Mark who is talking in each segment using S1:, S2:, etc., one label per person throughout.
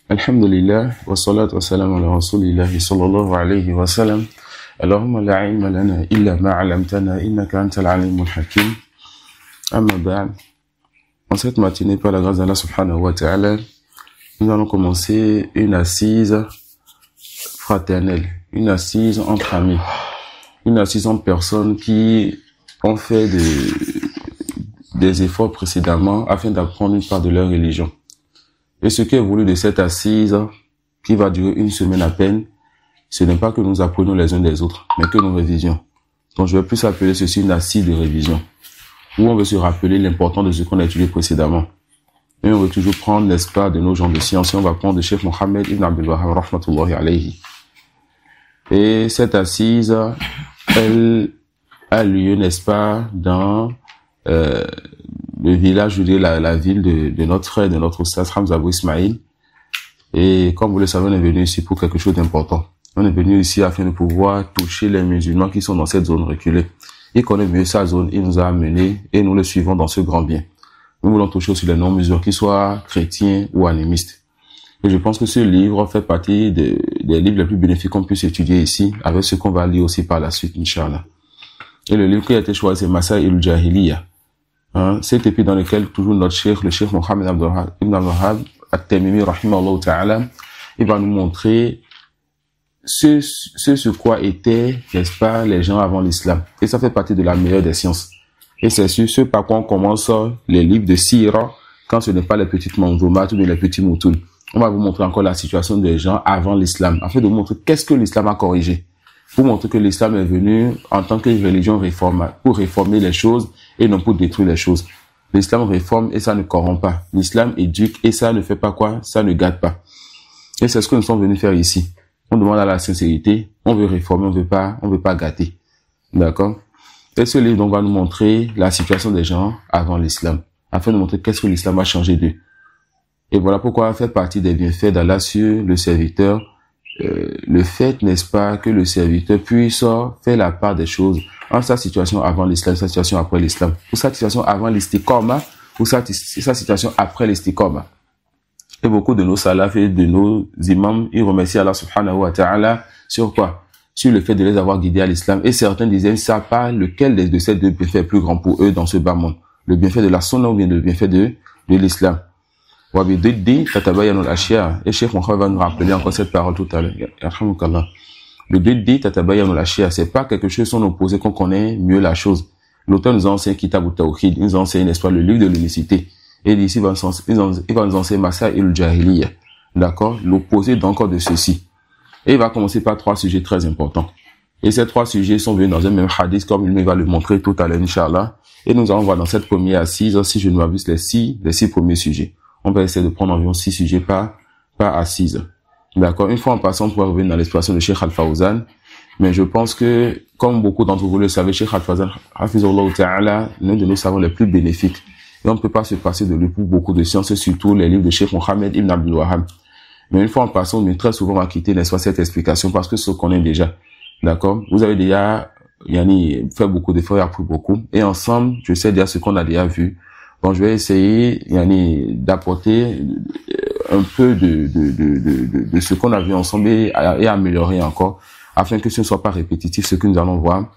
S1: Alhamdulillah, wa salatu wa salam ala rasulillahi sallallahu alayhi wa sallam. Allahumma la ilma lana illa ma 'allamtana innaka antal alimul hakim. Amma ba'd. En cette matinée, par la grâce d'Allah subhanahu wa ta'ala, nous allons commencer une assise fraternelle, une assise entre amis, une assise entre personnes qui ont fait des efforts précédemment afin d'apprendre une part de leur religion. Et ce qui est voulu de cette assise, qui va durer une semaine à peine, ce n'est pas que nous apprenions les uns des autres, mais que nous révisions. Donc je vais plus appeler ceci une assise de révision, où on veut se rappeler l'importance de ce qu'on a étudié précédemment. Et on veut toujours prendre l'espoir de nos gens de science, et on va prendre le Cheikh Mohammed ibn Abdul Wahhab, rahmatullahi alayhi. Et cette assise, elle a lieu, n'est-ce pas, dans le village, je dirais la ville de notre frère, de notre Oustaz Hamza Abou Ismail. Et comme vous le savez, on est venu ici pour quelque chose d'important. On est venu ici afin de pouvoir toucher les musulmans qui sont dans cette zone reculée. Il connaît mieux sa zone, il nous a amenés et nous le suivons dans ce grand bien. Nous voulons toucher aussi les non-musulmans, qu'ils soient chrétiens ou animistes. Et je pense que ce livre fait partie des livres les plus bénéfiques qu'on puisse étudier ici, avec ce qu'on va lire aussi par la suite, Inch'Allah. Et le livre qui a été choisi, c'est Masaïl al-Jahiliya. C'est épi dans lequel toujours notre cheikh, le cheikh Mohammed ibn Abdul-Wahhab at-Tamimi, rahimahullah ta'ala, il va nous montrer ce quoi étaient, n'est-ce pas, les gens avant l'islam. Et ça fait partie de la meilleure des sciences. Et c'est sur ce par quoi on commence les livres de Sira, quand ce n'est pas les petites manzoumats ou les petits moutouns. On va vous montrer encore la situation des gens avant l'islam, afin de vous montrer qu'est-ce que l'islam a corrigé. Pour montrer que l'islam est venu en tant que religion pour réformer les choses et non pour détruire les choses. L'islam réforme et ça ne corrompt pas. L'islam éduque et ça ne fait pas quoi? Ça ne gâte pas. Et c'est ce que nous sommes venus faire ici. On demande à la sincérité, on veut réformer, on veut pas gâter. D'accord? Et ce livre donc va nous montrer la situation des gens avant l'islam, afin de montrer qu'est-ce que l'islam a changé d'eux. Et voilà pourquoi fait partie des bienfaits d'Allah sur le serviteur, le fait, n'est-ce pas, que le serviteur puisse faire la part des choses en sa situation avant l'islam, sa situation après l'islam, ou sa situation avant l'istiqama, ou sa situation après l'istiqama. Et beaucoup de nos salafs et de nos imams, ils remercient Allah subhanahu wa ta'ala sur quoi? Sur le fait de les avoir guidés à l'islam. Et certains disaient, ils ne savent pas lequel de ces deux bienfaits est plus grand pour eux dans ce bas monde. Le bienfait de la sunna ou bien le bienfait de l'islam. Et Cheikh Mohammed va nous rappeler encore cette parole tout à l'heure. Le Diddi tatabayanu al-ashya, c'est pas quelque chose son opposé qu'on connaît mieux la chose. L'auteur nous enseigne Kitab al-Tawhid, il nous enseigne, n'est-ce pas, le livre de l'unicité. Et d'ici, il va nous enseigner Masaïl al-Jahiliya. D'accord? L'opposé d'encore de ceci. Et il va commencer par 3 sujets très importants. Et ces 3 sujets sont venus dans un même hadith, comme il va le montrer tout à l'heure, Inch'Allah. Et nous allons voir dans cette première assise, si je ne m'abuse, les 6 premiers sujets. On va essayer de prendre environ 6 sujets par assise. D'accord? Une fois en passant, on pourra revenir dans l'expression de Cheikh Al-Fawzan. Mais je pense que, comme beaucoup d'entre vous le savez, Cheikh Al-Fawzan, hafizahullah ta'ala, l'un de nos savants les plus bénéfiques. Et on ne peut pas se passer de lui pour beaucoup de sciences, surtout les livres de Cheikh Mohammed ibn Abdul Wahhab. Mais une fois en passant, on est très souvent à quitter, n'est-ce pas, cette explication, parce que ce qu'on connaît déjà. D'accord? Vous avez déjà, fait beaucoup d'efforts et appris beaucoup. Et ensemble, je sais déjà ce qu'on a déjà vu. Bon, je vais essayer, d'apporter un peu de ce qu'on a vu ensemble et améliorer encore, afin que ce ne soit pas répétitif ce que nous allons voir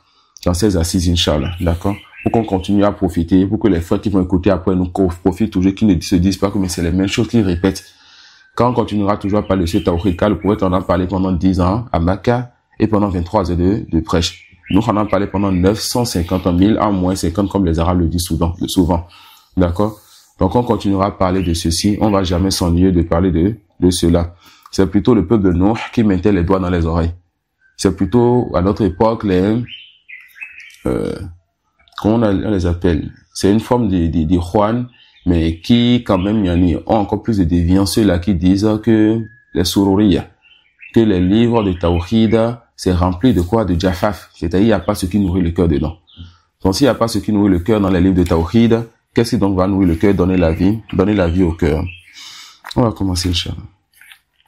S1: dans ces assises, Inch'Allah. D'accord? Pour qu'on continue à profiter, pour que les frères qui vont écouter après nous profitent toujours, qu'ils ne se disent pas que mais c'est les mêmes choses qu'ils répètent. Quand on continuera toujours à parler de ce Tawhid, car le prophète en a parlé pendant 10 ans à Makkah et pendant 23 heures de prêche. Nous en avons parlé pendant 950 ans, 1000 ans moins 50 comme les Arabes le disent souvent. D'accord? Donc on continuera à parler de ceci, on va jamais s'ennuyer de parler de cela. C'est plutôt le peuple de Nuh qui mettait les doigts dans les oreilles. C'est plutôt à notre époque comment on les appelle? C'est une forme de Juan, mais qui quand même ont encore plus de déviance, ceux-là qui disent que les Sururiya, que les livres de Tawhid, c'est rempli de quoi? De Jafaf. C'est-à-dire, il n'y a pas ce qui nourrit le cœur dedans. Donc, s'il n'y a pas ce qui nourrit le cœur dans les livres de Tawhid, qu'est-ce qui donc va nourrir le cœur, donner la vie au cœur? On va commencer, Inch'Allah.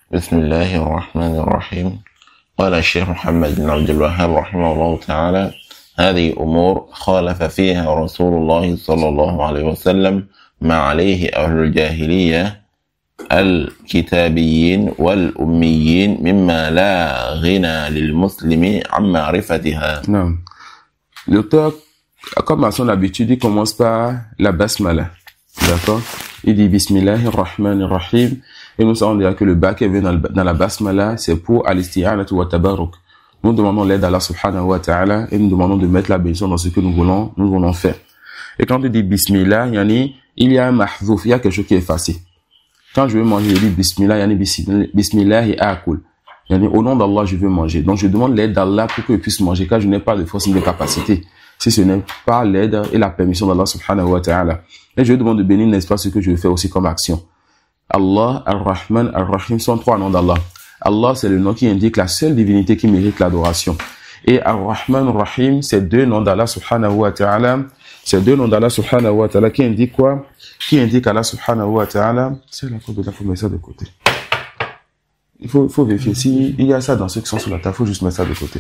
S2: Bismillahirrahmanirrahim. قال الشيخ محمد بن عبد الوهاب رحمه الله تعالى: هذه أمور خالف فيها رسول الله صلى الله عليه وسلم ما عليه أهل الجاهلية الكتابيين والأميين مما لا غنى للمسلم عن معرفتها.
S1: Non. L'auteur, comme à son habitude, il commence par la basmala. D'accord? Il dit Bismillahirrahmanirrahim. Et nous savons déjà que le bas qui vient dans la basmala, c'est pour al-isti'anatu wa tabarruk. Nous demandons l'aide d'Allah subhanahu wa ta'ala et nous demandons de mettre la bénédiction dans ce que nous voulons faire. Et quand tu dis Bismillah, il y a un mahzouf, il y a quelque chose qui est effacé. Quand je veux manger, je dis Bismillah, Bismillah et akul. Au nom d'Allah, je veux manger. Donc je demande l'aide d'Allah pour que je puisse manger, car je n'ai pas de force ni de capacité. Si ce n'est pas l'aide et la permission d'Allah subhanahu wa ta'ala. Et je demande de bénir, n'est-ce pas, ce que je veux faire aussi comme action. Allah, Ar-Rahman, Ar-Rahim sont trois noms d'Allah. Allah, c'est le nom qui indique la seule divinité qui mérite l'adoration. Et Ar-Rahman, Ar-Rahim, c'est deux noms d'Allah subhanahu wa ta'ala. C'est deux noms d'Allah subhanahu wa ta'ala qui indiquent quoi? Qui indique Allah subhanahu wa ta'ala. C'est la code de la, faut mettre ça de côté. Il faut vérifier. Si il y a ça dans ceux qui sont sur la table, il faut juste mettre ça de côté.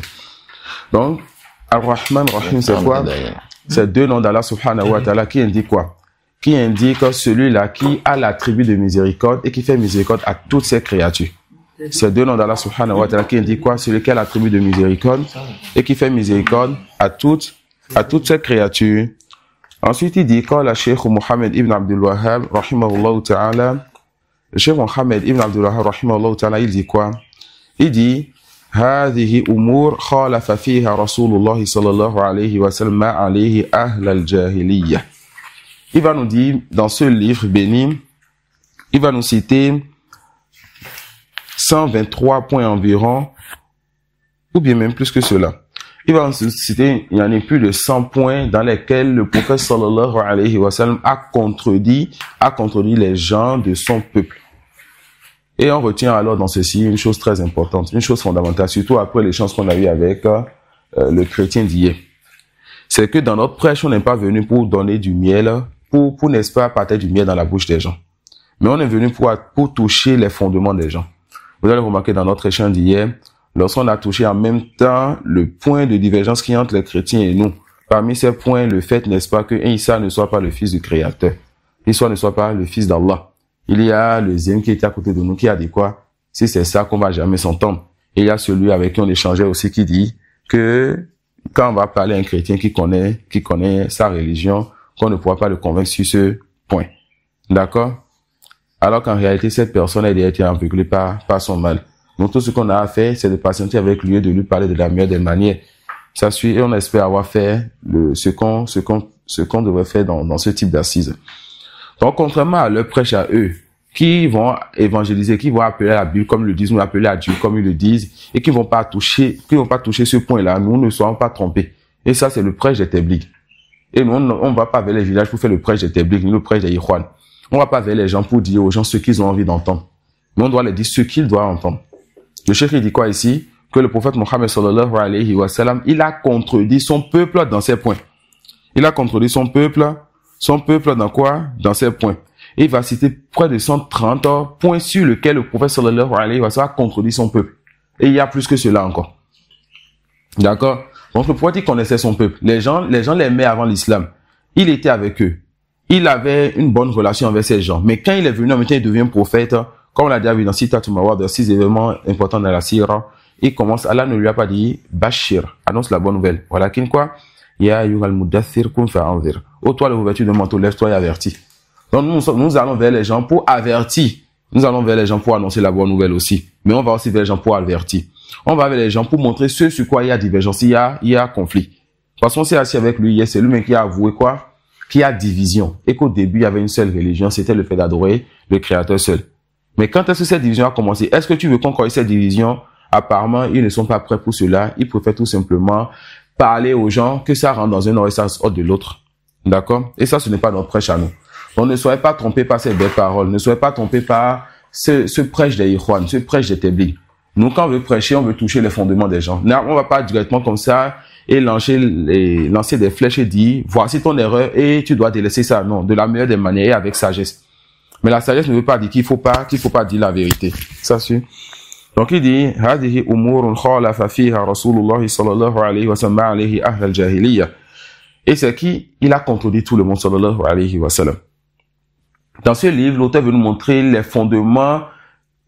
S1: Donc, Ar-Rahman, Ar-Rahim, c'est quoi? C'est deux noms d'Allah subhanahu wa ta'ala qui indiquent quoi? Qui indique celui-là qui a l'attribut de miséricorde et qui fait miséricorde à toutes ses créatures. C'est deux noms d'Allah subhanahu wa ta'ala qui indique quoi? Celui qui a l'attribut de miséricorde et qui fait miséricorde à toutes ses créatures. Ensuite, il dit, quand le Cheikh Mohammed ibn Abdul Wahhab, rahimahullah ta'ala, le Cheikh Mohammed ibn Abdul Wahhab, rahimahullah ta'ala, il dit quoi? Il dit, هذه أمور خالف فيها رسول الله صلى الله عليه وسلم عليه أهل الجاهلية. Il va nous dire, dans ce livre béni, il va nous citer 123 points environ, ou bien même plus que cela. Il va nous citer, il y en a plus de 100 points dans lesquels le prophète sallallahu alayhi wa sallam a contredit les gens de son peuple. Et on retient alors dans ceci une chose très importante, une chose fondamentale, surtout après l'échange qu'on a eu avec le chrétien d'hier. C'est que dans notre prêche, on n'est pas venu pour donner du miel, pour n'est-ce pas, partager du miel dans la bouche des gens. Mais on est venu pour toucher les fondements des gens. Vous allez remarquer dans notre échange d'hier, lorsqu'on a touché en même temps le point de divergence qui est entre les chrétiens et nous. Parmi ces points, le fait, n'est-ce pas, que Isa ne soit pas le fils du Créateur. Isa ne soit pas le fils d'Allah. Il y a le Zém qui était à côté de nous qui a dit quoi? Si c'est ça qu'on va jamais s'entendre. Et il y a celui avec qui on échangeait aussi qui dit que quand on va parler à un chrétien qui connaît sa religion, qu'on ne pourra pas le convaincre sur ce point. D'accord? Alors qu'en réalité, cette personne a été aveuglée par son mal. Donc tout ce qu'on a à faire, c'est de patienter avec lui et de lui parler de la meilleure des manières. Ça suit et on espère avoir fait ce qu'on devrait faire dans ce type d'assises. Donc, contrairement à leur prêche à eux, qui vont évangéliser, qui vont appeler à la Bible comme ils le disent, nous appeler à Dieu comme ils le disent, et qui vont pas toucher ce point-là, nous ne soyons pas trompés. Et ça, c'est le prêche des Tébligs. Et nous, on va pas vers les villages pour faire le prêche des Tébligs, ni le prêche des Ikhwan. On va pas vers les gens pour dire aux gens ce qu'ils ont envie d'entendre. Mais on doit leur dire ce qu'ils doivent entendre. Le cheikh, il dit quoi ici? Que le prophète Mohammed sallallahu alayhi wa sallam, il a contredit son peuple dans ces points. Il a contredit son peuple dans quoi? Dans ces points. Et il va citer près de 130 points sur lesquels le prophète sallallahu alayhi wa sallam a contredit son peuple. Et il y a plus que cela encore. D'accord? Donc le prophète, il connaissait son peuple. Les gens l'aimaient avant l'islam. Il était avec eux. Il avait une bonne relation avec ces gens. Mais quand il est venu, maintenant il devient prophète, comme on l'a déjà vu dans Sita Tumawad, dans 6 événements importants dans la Sira, il commence, Allah ne lui a pas dit, Bashir, annonce la bonne nouvelle. Voilà, qu'une quoi? Ya yugal mudathir kun fa'anzir. Ô toi, le revêtu de manteau, lève-toi et avertis. Donc, nous allons vers les gens pour avertir. Nous allons vers les gens pour annoncer la bonne nouvelle aussi. Mais on va aussi vers les gens pour avertir. On va vers les gens pour montrer ce sur quoi il y a divergence, il y a conflit. Parce qu'on s'est assis avec lui, c'est lui-même qui a avoué quoi? Qui a division. Et qu'au début, il y avait une seule religion, c'était le fait d'adorer le Créateur seul. Mais quand est-ce que cette division a commencé? Est-ce que tu veux qu'on corrige cette division? Apparemment, ils ne sont pas prêts pour cela. Ils préfèrent tout simplement parler aux gens que ça rentre dans un ordre et ça sort de l'autre. D'accord? Et ça, ce n'est pas notre prêche à nous. Donc, ne soyez pas trompés par ces belles paroles. Ne soyez pas trompés par ce prêche des Ikhwan, ce prêche des Tébligs. Nous, quand on veut prêcher, on veut toucher les fondements des gens. Non, on va pas directement comme ça et lancer des flèches et dire, voici ton erreur et tu dois délaisser ça. Non, de la meilleure des manières et avec sagesse. Mais la sagesse ne veut pas dire qu'il faut pas dire la vérité. Ça suit. Donc il dit, هذه أمور خالف فيها رسول الله صلى الله عليه وسلم عليه أهل الجاهلية. Et c'est qui? Il a contredit tout le monde sallallahu alayhi wa sallam. Dans ce livre, l'auteur veut nous montrer les fondements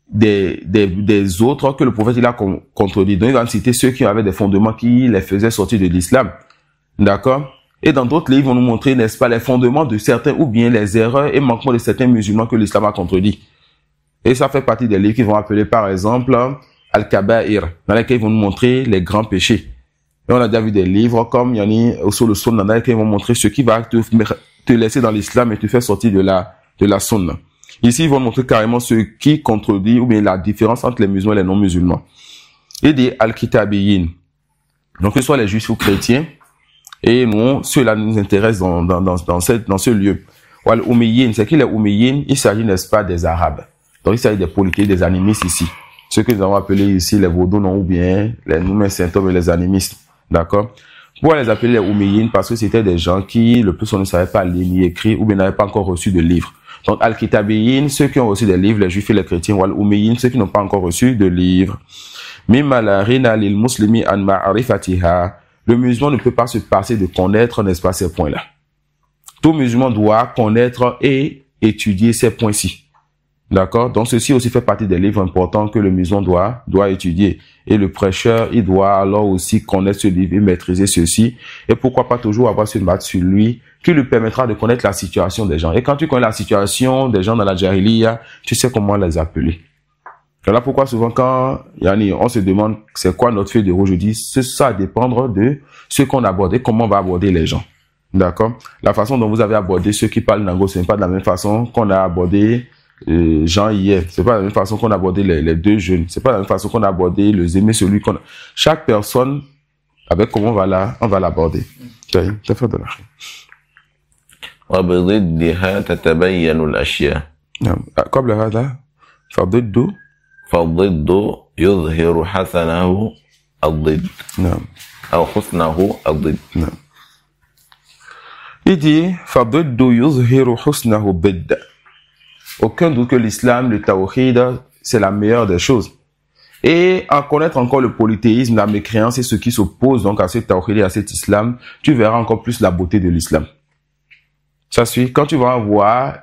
S1: des autres que le prophète il a contredit. Donc, il va citer ceux qui avaient des fondements qui les faisaient sortir de l'islam. D'accord? Et dans d'autres livres, ils vont nous montrer, n'est-ce pas, les fondements de certains ou bien les erreurs et manquements de certains musulmans que l'islam a contredit. Et ça fait partie des livres qu'ils vont appeler, par exemple, Al-Kaba'ir, dans lesquels ils vont nous montrer les grands péchés. Et on a déjà vu des livres comme Yani sur le Sunna, dans lesquels ils vont montrer ce qui va te laisser dans l'islam et te faire sortir de la Sunna. Ici, ils vont montrer carrément ce qui contredit ou bien la différence entre les musulmans et les non-musulmans. Et des Al-Kitabiyin. Donc, que ce soit les juifs ou chrétiens. Et nous, ceux-là nous intéressent dans ce lieu. Wal-Umayyin, c'est qui les Umayyin? Il s'agit, n'est-ce pas, des Arabes. Donc, il s'agit des polythéistes, des animistes ici. Ceux que nous avons appelés ici les vaudous, non, ou bien les nommés symptômes et les animistes. D'accord? Pourquoi les appeler les Umayyin? Parce que c'était des gens qui, le plus souvent, ne savaient pas lire ni écrire, ou bien n'avaient pas encore reçu de livres. Donc, Al-Kitabiyin, ceux qui ont reçu des livres, les juifs et les chrétiens, Wal-Umayyin, ceux qui n'ont pas encore reçu de livres. Mimma la rina lil muslimi an ma'arifatiha. Le musulman ne peut pas se passer de connaître, n'est-ce pas, ces points-là. Tout musulman doit connaître et étudier ces points-ci. D'accord? Donc, ceci aussi fait partie des livres importants que le musulman doit étudier. Et le prêcheur, il doit alors aussi connaître ce livre et maîtriser ceci. Et pourquoi pas toujours avoir ce mat sur lui, qui lui permettra de connaître la situation des gens. Et quand tu connais la situation des gens dans la Jahiliya, tu sais comment les appeler. Voilà pourquoi souvent quand on se demande c'est quoi notre feuille de route, je dis ça va dépendre de ce qu'on aborde et comment on va aborder les gens. D'accord? La façon dont vous avez abordé ceux qui parlent Nango, ce n'est pas de la même façon qu'on a abordé Jean hier. C'est pas la même façon qu'on a abordé les deux jeunes. C'est pas la même façon qu'on a abordé le Zémé, celui qu'on a. Chaque personne, avec comment on va l'aborder. T'as fait de l'argent.
S2: وبضدها تتبين الأشياء.
S1: نعم. قبل هذا فضد
S2: يظهر حسنه الضد.
S1: نعم.
S2: أو حسنه الضد.
S1: نعم. Il dit فضد يظهر حسنه الضد. Aucun doute que l'islam, le tawhid, c'est la meilleure des choses. Et à connaître encore le polythéisme, la mécréance et ce qui s'oppose donc à ce tawhid et à cet islam, tu verras encore plus la beauté de l'islam. Ça suit. Quand tu vas voir,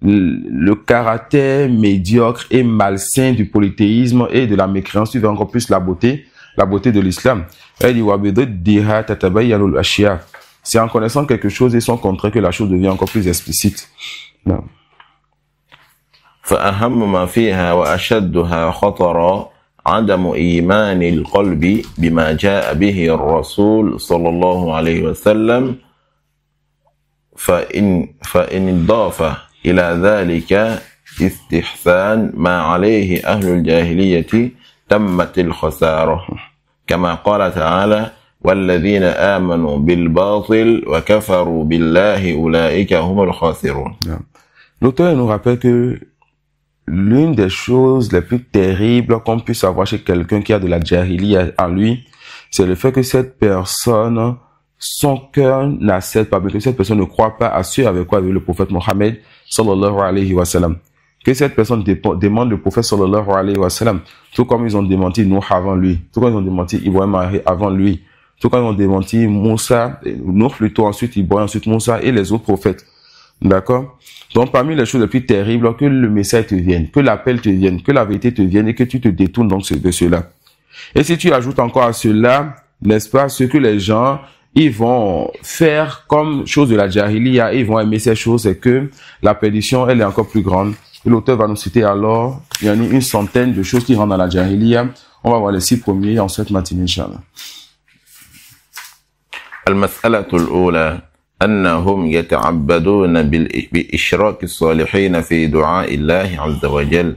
S1: le caractère médiocre et malsain du polythéisme et de la mécréance, tu verras encore plus la beauté de l'islam. C'est en connaissant quelque chose et son contraire que la chose devient encore plus explicite. Non.
S2: فأهم ما فيها وأشدها خطرا عدم إيمان القلب بما جاء به الرسول صلى الله عليه وسلم فإن ضاف إلى ذلك استحسان ما عليه أهل الجاهلية تمت الخسارة كما قال تعالى والذين آمنوا بالباطل وكفروا بالله أولئك هم الخاسرون.
S1: L'auteur nous rappelle que l'une des choses les plus terribles qu'on puisse avoir chez quelqu'un qui a de la jahiliya en lui, c'est le fait que cette personne, son cœur n'accepte pas, mais que cette personne ne croit pas à ce avec quoi le prophète Mohammed sallallahu alayhi wa sallam. Que cette personne demande le prophète sallallahu alayhi wa sallam, tout comme ils ont démenti Nuh avant lui, tout comme ils ont démenti Ibrahim avant lui, tout comme ils ont démenti Moussa, Nuh plutôt, ensuite Ibrahim, ensuite Moussa et les autres prophètes. D'accord? Donc, parmi les choses les plus terribles, que le message te vienne, que l'appel te vienne, que la vérité te vienne et que tu te détournes donc de cela. Et si tu ajoutes encore à cela, n'est-ce pas, ce que les gens, ils vont faire comme chose de la jahiliya, ils vont aimer ces choses, c'est que la perdition, elle est encore plus grande. Et l'auteur va nous citer alors, il y en a une centaine de choses qui rentrent dans la jahiliya. On va voir les 6 premiers en cette matinée, Inch'Allah.
S2: المسألة الأولى أنهم يتعبدون بإشراك الصالحين في دعاء الله عز وجل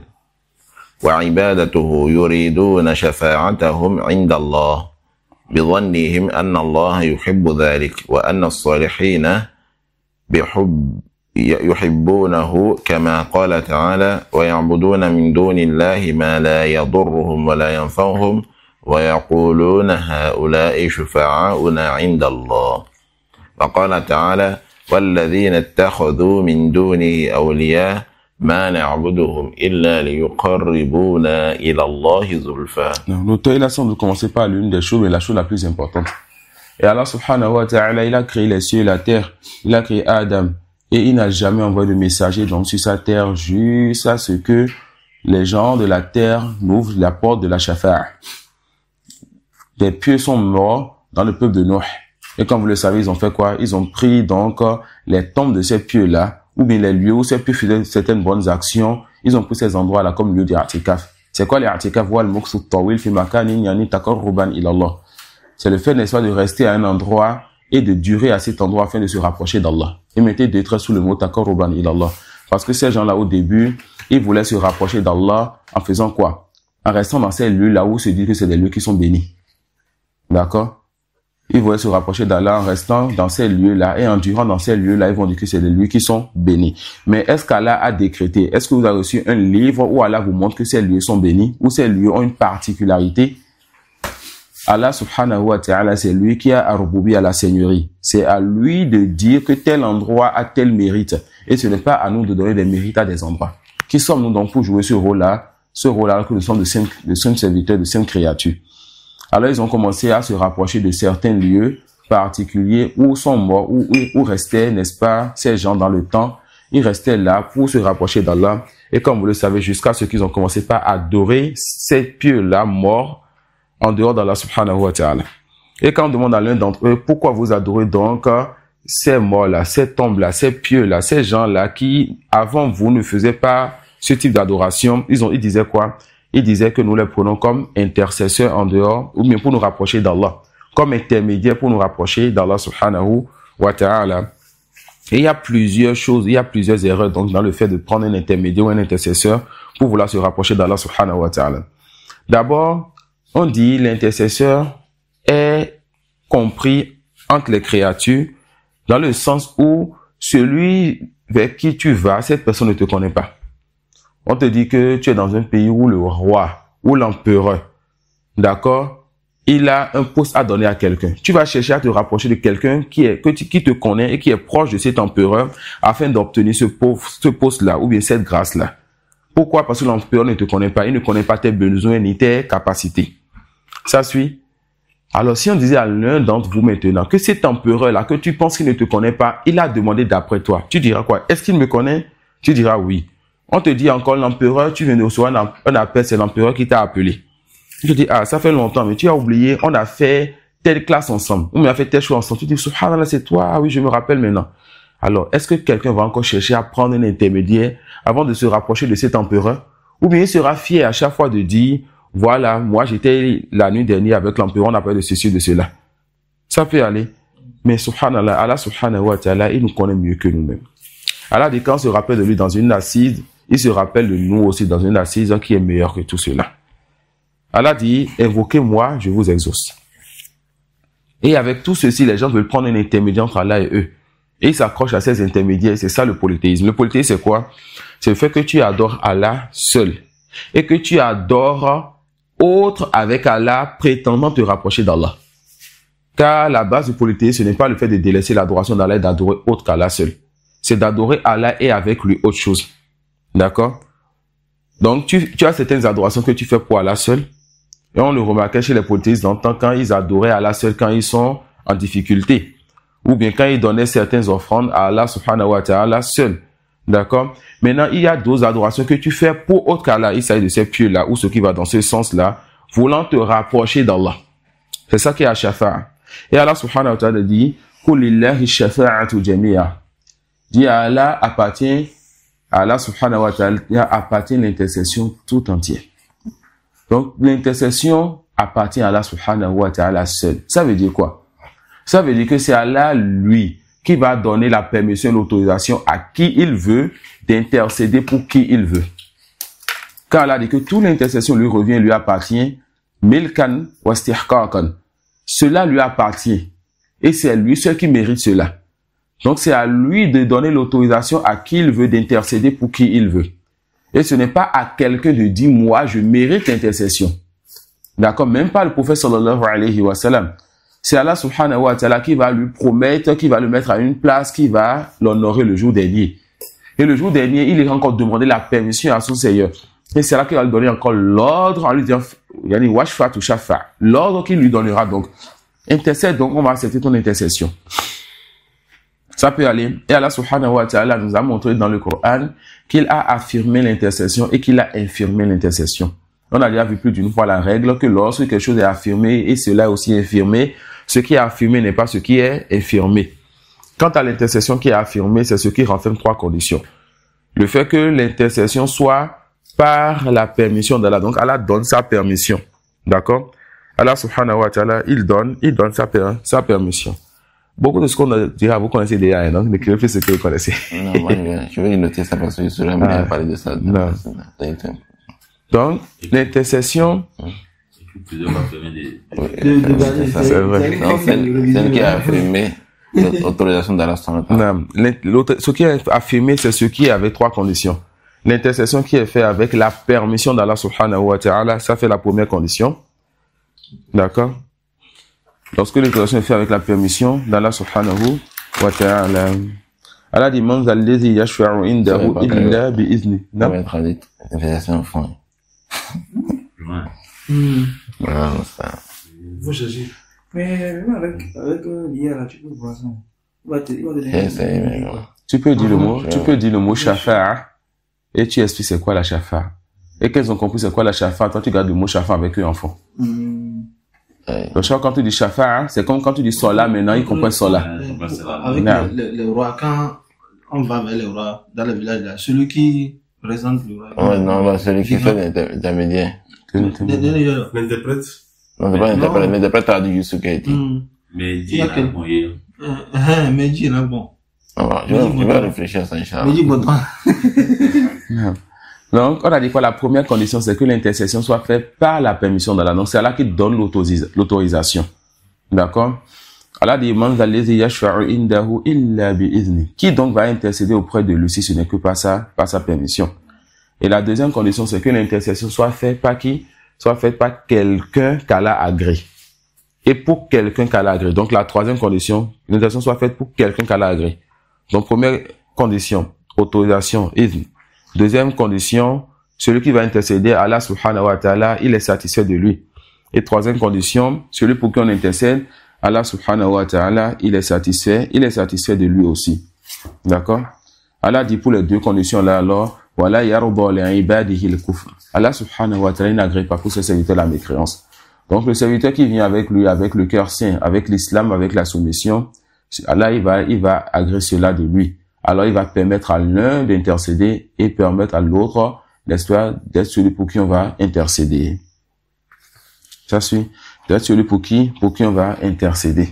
S2: وعبادته يريدون شفاعتهم عند الله بظنهم أن الله يحب ذلك وأن الصالحين يحبونه كما قال تعالى ويعبدون من دون الله ما لا يضرهم ولا ينفعهم ويقولون هؤلاء شفعاؤنا عند الله وقال تعالى والذين اتخذوا من دونه أولياء ما نعبدهم إلا ليقربونا إلى الله زلفى.
S1: L'auteur il a semble commencer par l'une des choses, mais la chose la plus importante. Et Allah subhanahu wa ta'ala, il a créé les cieux et la terre, il a créé Adam, Et il n'a jamais envoyé de messager donc sur sa terre jusqu'à ce que les gens de la terre n'ouvrent la porte de la shafa'a. Les pieux sont morts dans le peuple de Noé. Et comme vous le savez, ils ont fait quoi? Ils ont pris donc les tombes de ces pieux-là, ou bien les lieux où ces pieux faisaient certaines bonnes actions. Ils ont pris ces endroits-là comme lieu d'I'tikaf. C'est quoi l'I'tikaf? C'est le fait, n'est-ce pas, de rester à un endroit et de durer à cet endroit afin de se rapprocher d'Allah. Et mettez des traits sous le mot taqarruban ilallah. Parce que ces gens-là, au début, ils voulaient se rapprocher d'Allah en faisant quoi? En restant dans ces lieux-là où se dit que c'est des lieux qui sont bénis. D'accord? Ils voulaient se rapprocher d'Allah en restant dans ces lieux-là et en durant dans ces lieux-là, ils vont dire que c'est des lieux qui sont bénis. Mais est-ce qu'Allah a décrété? Est-ce que vous avez reçu un livre où Allah vous montre que ces lieux sont bénis? Ou ces lieux ont une particularité? Allah subhanahu wa ta'ala, c'est lui qui a ar-rububi à la seigneurie. C'est à lui de dire que tel endroit a tel mérite. Et ce n'est pas à nous de donner des mérites à des endroits. Qui sommes-nous donc pour jouer ce rôle-là? Ce rôle-là que nous sommes de simples serviteurs, de simples créatures. Alors ils ont commencé à se rapprocher de certains lieux particuliers où sont morts, où restaient, n'est-ce pas, ces gens dans le temps. Ils restaient là pour se rapprocher d'Allah. Et comme vous le savez, jusqu'à ce qu'ils ont commencé par adorer ces pieux-là morts en dehors d'Allah subhanahu wa ta'ala. Et quand on demande à l'un d'entre eux, pourquoi vous adorez donc ces morts-là, ces tombes-là, ces pieux-là, ces gens-là qui, avant vous, ne faisaient pas ce type d'adoration, ils disaient quoi? Ils disaient que nous les prenons comme intercesseurs en dehors, ou bien pour nous rapprocher d'Allah, comme intermédiaires pour nous rapprocher d'Allah subhanahu wa ta'ala. Et il y a plusieurs choses, il y a plusieurs erreurs donc dans le fait de prendre un intermédiaire ou un intercesseur pour vouloir se rapprocher d'Allah subhanahu wa ta'ala. D'abord, on dit l'intercesseur est compris entre les créatures dans le sens où celui vers qui tu vas, cette personne ne te connaît pas. On te dit que tu es dans un pays où le roi ou l'empereur, d'accord, il a un poste à donner à quelqu'un. Tu vas chercher à te rapprocher de quelqu'un qui te connaît et qui est proche de cet empereur afin d'obtenir ce poste-là ou bien cette grâce-là. Pourquoi? Parce que l'empereur ne te connaît pas. Il ne connaît pas tes besoins ni tes capacités. Ça suit? Alors, si on disait à l'un d'entre vous maintenant que cet empereur-là, que tu penses qu'il ne te connaît pas, il a demandé d'après toi, tu diras quoi? Est-ce qu'il me connaît? Tu diras oui. On te dit encore l'empereur, tu viens de recevoir un appel, c'est l'empereur qui t'a appelé. Je dis, ah, ça fait longtemps, mais tu as oublié, on a fait telle classe ensemble, on a fait telle chose ensemble. Tu dis, subhanallah, c'est toi, ah oui, je me rappelle maintenant. Alors, est-ce que quelqu'un va encore chercher à prendre un intermédiaire avant de se rapprocher de cet empereur? Ou bien il sera fier à chaque fois de dire, voilà, moi j'étais la nuit dernière avec l'empereur, on a parlé de ceci, de cela. Ça peut aller. Mais subhanallah, Allah subhanahu wa ta'ala, il nous connaît mieux que nous-mêmes. Allah dit, quand on se rappelle de lui dans une assise, il se rappelle de nous aussi dans une assise qui est meilleure que tout cela. Allah dit, invoquez-moi, je vous exauce. Et avec tout ceci, les gens veulent prendre un intermédiaire entre Allah et eux. Et ils s'accrochent à ces intermédiaires. C'est ça le polythéisme. Le polythéisme, c'est quoi? C'est le fait que tu adores Allah seul. Et que tu adores autre avec Allah prétendant te rapprocher d'Allah. Car la base du polythéisme, ce n'est pas le fait de délaisser l'adoration d'Allah et d'adorer autre qu'Allah seul. C'est d'adorer Allah et avec lui autre chose. D'accord? Donc, tu as certaines adorations que tu fais pour Allah seul. Et on le remarquait chez les polythéistes dans le temps quand ils adoraient Allah seul quand ils sont en difficulté. Ou bien quand ils donnaient certaines offrandes à Allah subhanahu wa ta'ala seul. D'accord? Maintenant, il y a d'autres adorations que tu fais pour autre qu'Allah. Il s'agit de ces pieux-là ou ce qui va dans ce sens-là, voulant te rapprocher d'Allah. C'est ça qui est à Shafa'a. Et Allah subhanahu wa ta'ala dit, Kulillahi shafa'atu jami'a. Dit à Allah appartient, à Allah subhanahu wa ta'ala appartient l'intercession tout entière. Donc, l'intercession appartient à Allah subhanahu wa ta'ala seul. Ça veut dire quoi? Ça veut dire que c'est Allah, lui, qui va donner la permission, l'autorisation à qui il veut d'intercéder pour qui il veut. Quand Allah dit que toute l'intercession lui revient, lui appartient, milkan wa istihqaqan. Cela lui appartient. Et c'est lui seul qui mérite cela. Donc c'est à lui de donner l'autorisation à qui il veut d'intercéder pour qui il veut. Et ce n'est pas à quelqu'un de dire, moi, je mérite l'intercession. D'accord? Même pas le prophète sallallahu alayhi wa sallam. C'est Allah subhanahu wa ta'ala qui va lui promettre, qui va le mettre à une place, qui va l'honorer le jour dernier. Et le jour dernier, il ira encore demander la permission à son Seigneur. Et c'est là qu'il va lui donner encore l'ordre en lui disant, yani washfa tu shafa. L'ordre qu'il lui donnera donc. Intercède donc, on va accepter ton intercession. Ça peut aller. Et Allah subhanahu wa ta'ala nous a montré dans le Coran qu'il a affirmé l'intercession et qu'il a infirmé l'intercession. On a déjà vu plus d'une fois la règle que lorsque quelque chose est affirmé et cela est aussi infirmé, ce qui est affirmé n'est pas ce qui est infirmé. Quant à l'intercession qui est affirmée, c'est ce qui renferme 3 conditions. Le fait que l'intercession soit par la permission d'Allah. Donc Allah donne sa permission. D'accord? Allah subhanahu wa ta'ala, il donne sa permission. Beaucoup de ce qu'on a dit, vous connaissez déjà, hein, donc n'écrivez plus ce que vous connaissez.
S2: Non, moi, je vais noter ça parce que je serais amené à parler de ça.
S1: Non. Donc, l'intercession...
S2: C'est vrai. Non, celle qui a affirmé l'autorisation d'Allah.
S1: Non, ce qui est affirmé, c'est ce qui est avec 3 conditions. L'intercession qui est faite avec la permission d'Allah subhanahu wa ta'ala, ça fait la première condition. D'accord? Lorsque l'intercession est faite avec la permission d'Allah subhanahu wa ta'ala. Allah dit, man zalladhi yashfa'u indahu illa bi'izni.
S2: Non, mais traduite. L'intercession au fond. Voilà, ça.
S3: Faut chercher. Mais même avec l'IA là, tu peux voir ça.
S1: Tu peux dire le mot shafa'a et tu expliques c'est quoi la shafa'a. Et qu'ils ont compris c'est quoi la shafa'a, toi tu gardes le mot shafa'a avec eux enfants. Donc quand tu dis shafa'a, c'est comme quand tu dis sola, maintenant ils comprennent sola.
S3: Avec le roi, quand on va vers le roi dans le village là, celui qui présente le roi.
S2: Ouais, non, celui qui fait l'intermédiaire.
S4: L'interprète.
S2: Non, c'est pas l'interprète. L'interprète a dit juste ce qu'il a dit.
S4: Mais il y a un moyen.
S3: Mais il y a un bon.
S2: Je vais réfléchir à ça, Inch'Allah.
S3: Mais il y a un bon.
S1: Donc, on a dit quoi? La première condition, c'est que l'intercession soit faite par la permission d'Allah. Donc, c'est Allah qui donne l'autorisation. D'accord? Allah dit, man zalladhi yashfa'u indahu illa bi'izni. Qui donc va intercéder auprès de lui si ce n'est que par sa permission? Et la deuxième condition, c'est que l'intercession soit faite par qui? Soit faite par quelqu'un qu'Allah agrée. Et pour quelqu'un qu'Allah agrée. Donc, la troisième condition, l'intercession soit faite pour quelqu'un qu'Allah agrée. Donc, première condition, autorisation, izn. Deuxième condition, celui qui va intercéder, Allah subhanahu wa ta'ala, il est satisfait de lui. Et troisième condition, celui pour qui on intercède, Allah subhanahu wa ta'ala, il est satisfait de lui aussi. D'accord? Allah dit pour les 2 conditions là, alors, voilà, yarba li ibadihi al-kufr. Allah subhanahu wa ta'ala n'agrée pas pour ses serviteurs la mécréance. Donc le serviteur qui vient avec lui, avec le cœur saint, avec l'islam, avec la soumission, Allah il va agréer cela de lui. Alors il va permettre à l'un d'intercéder et permettre à l'autre, n'est-ce pas, d'être celui pour qui on va intercéder. Ça suit, d'être celui pour qui on va intercéder.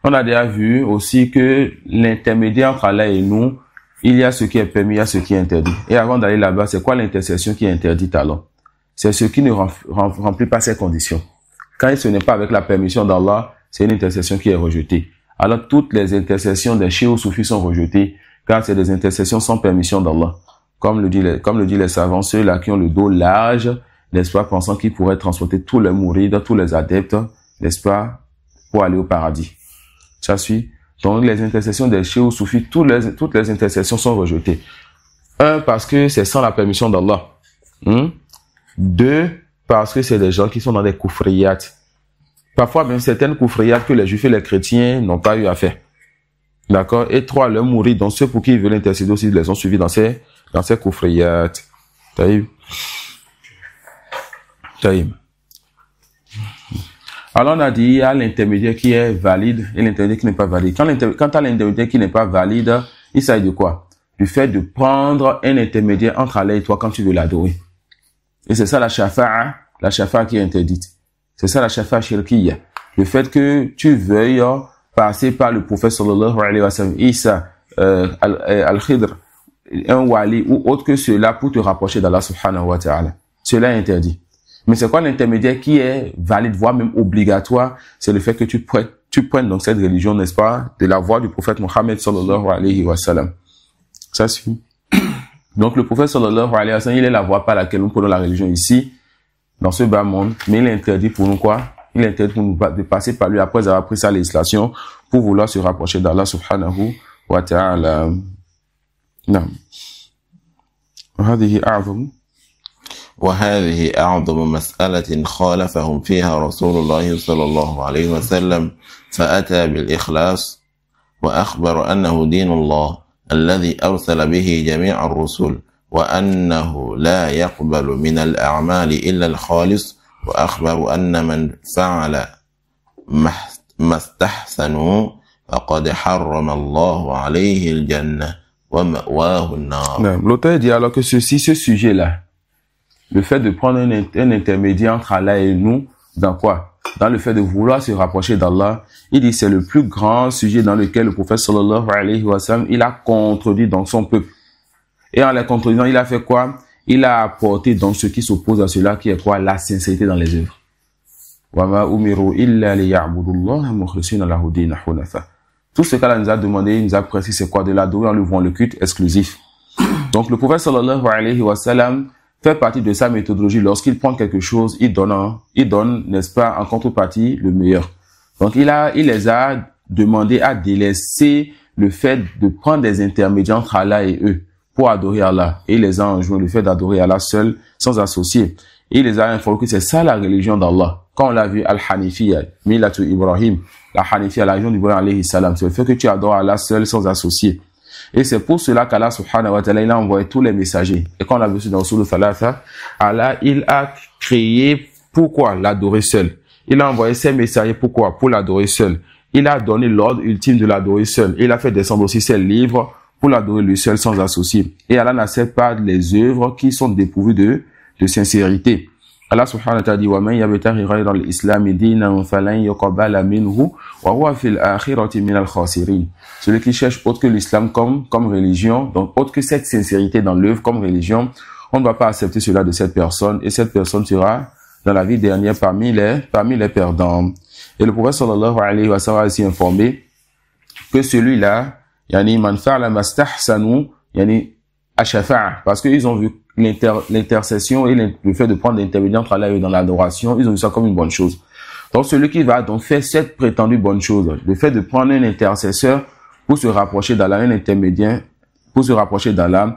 S1: On a déjà vu aussi que l'intermédiaire entre Allah et nous, il y a ce qui est permis, il y a ce qui est interdit. Et avant d'aller là-bas, c'est quoi l'intercession qui est interdite alors? C'est ce qui ne remplit pas ces conditions. Quand ce n'est pas avec la permission d'Allah, c'est une intercession qui est rejetée. Alors toutes les intercessions des chiites ou soufis sont rejetées, car c'est des intercessions sans permission d'Allah. Comme le dit les savants, ceux-là qui ont le dos large, n'est-ce pas, pensant qu'ils pourraient transporter tous les mourides, tous les adeptes, n'est-ce pas, pour aller au paradis. Ça suit. Donc les intercessions des chiites ou soufis, toutes les intercessions sont rejetées. 1, parce que c'est sans la permission d'Allah. 2, parce que c'est des gens qui sont dans des koufriyat. Parfois même certaines koufriyat que les juifs et les chrétiens n'ont pas eu à faire. D'accord? Et 3, le mourir, donc ceux pour qui ils veulent intercéder aussi, ils les ont suivis dans ces koufriyat. Taïb. Alors on a dit, il y a l'intermédiaire qui est valide et l'intermédiaire qui n'est pas valide. Quant à l'intermédiaire qui n'est pas valide, il s'agit de quoi? Du fait de prendre un intermédiaire entre Allah et toi quand tu veux l'adorer. Et c'est ça la shafa'a qui est interdite. C'est ça la shafa'a shirkiyya. Le fait que tu veuilles passer par le prophète sallallahu alayhi wa sallam, Isa, al-Khidr, un wali ou autre que cela pour te rapprocher d'Allah subhanahu wa ta'ala. Cela est interdit. Mais c'est quoi l'intermédiaire qui est valide, voire même obligatoire? C'est le fait que tu prennes donc cette religion, n'est-ce pas, de la voix du prophète Mohammed sallallahu alayhi wa sallam. Ça suffit. Donc le prophète sallallahu alayhi wa sallam, il est la voie par laquelle nous prenons la religion ici, dans ce bas monde, mais il est interdit pour nous quoi? Il est interdit pour nous de passer par lui après avoir pris sa législation pour vouloir se rapprocher d'Allah subhanahu wa ta'ala. Non.
S2: وهذه أعظم مسألة خالفهم فيها رسول الله صلى الله عليه وسلم فأتى بالإخلاص وأخبر أنه دين الله الذي أرسل به جميع الرسل وأنه لا يقبل من الأعمال إلا الخالص وأخبر أن من فعل ما استحسنوا فقد حرم الله عليه الجنة ومأواه النار.
S1: L'auteur dit alors que ce sujet-là, le fait de prendre un intermédiaire entre Allah et nous, dans quoi? Dans le fait de vouloir se rapprocher d'Allah, il dit c'est le plus grand sujet dans lequel le prophète sallallahu alayhi wa sallam, il a contredit dans son peuple. Et en la contredisant, il a fait quoi? Il a apporté donc ce qui s'oppose à cela, qui est quoi? La sincérité dans les œuvres. Tout ce qu'Allah nous a demandé, il nous a précisé, c'est quoi? De l'adorer en lui ouvrant le culte exclusif. Donc le prophète sallallahu alayhi wa sallam fait partie de sa méthodologie. Lorsqu'il prend quelque chose, il donne, n'est-ce pas, en contrepartie, le meilleur. Donc il les a demandé à délaisser le fait de prendre des intermédiaires entre Allah et eux pour adorer Allah. Et il les a enjoints le fait d'adorer Allah seul, sans associer. Et il les a informés que c'est ça la religion d'Allah. Quand on l'a vu, Al-Hanifiyya, Milatu Ibrahim, la Hanifiyya, la religion d'Ibrahim alayhi salam, c'est le fait que tu adores Allah seul, sans associer. Et c'est pour cela qu'Allah subhanahu wa ta'ala, il a envoyé tous les messagers. Et quand on l'a vu dans Rasul Thalatha, Allah, il a créé pourquoi l'adorer seul. Il a envoyé ses messagers pourquoi? Pour l'adorer seul. Il a donné l'ordre ultime de l'adorer seul. Il a fait descendre aussi ses livres pour l'adorer lui seul sans associer. Et Allah n'accepte pas les œuvres qui sont dépourvues de sincérité. Allah subhanahu wa ta'ala dit وَمَنْ يَبْتَغِ غَيْرَ الْإِسْلَامِ دِينًا فَلَنْ يُقْبَلَ مِنْهُ وَهُوَ فِي الْآخِرَةِ مِنَ الْخَاسِرِينَ. Celui qui cherche autre que l'islam comme religion, donc autre que cette sincérité dans l'œuvre comme religion, on ne va pas accepter cela de cette personne, et cette personne sera dans la vie dernière parmi les perdants. Et le prophète sallallahu alayhi wa sallam a aussi informé que celui-là, yani man fa'ala mastahsanu, yani ashafa'a, parce qu'ils ont vu l'intercession et le fait de prendre l'intermédiaire entre Allah et dans l'adoration, ils ont vu ça comme une bonne chose. Donc celui qui va donc faire cette prétendue bonne chose, le fait de prendre un intercesseur pour se rapprocher d'Allah, un intermédiaire pour se rapprocher d'Allah,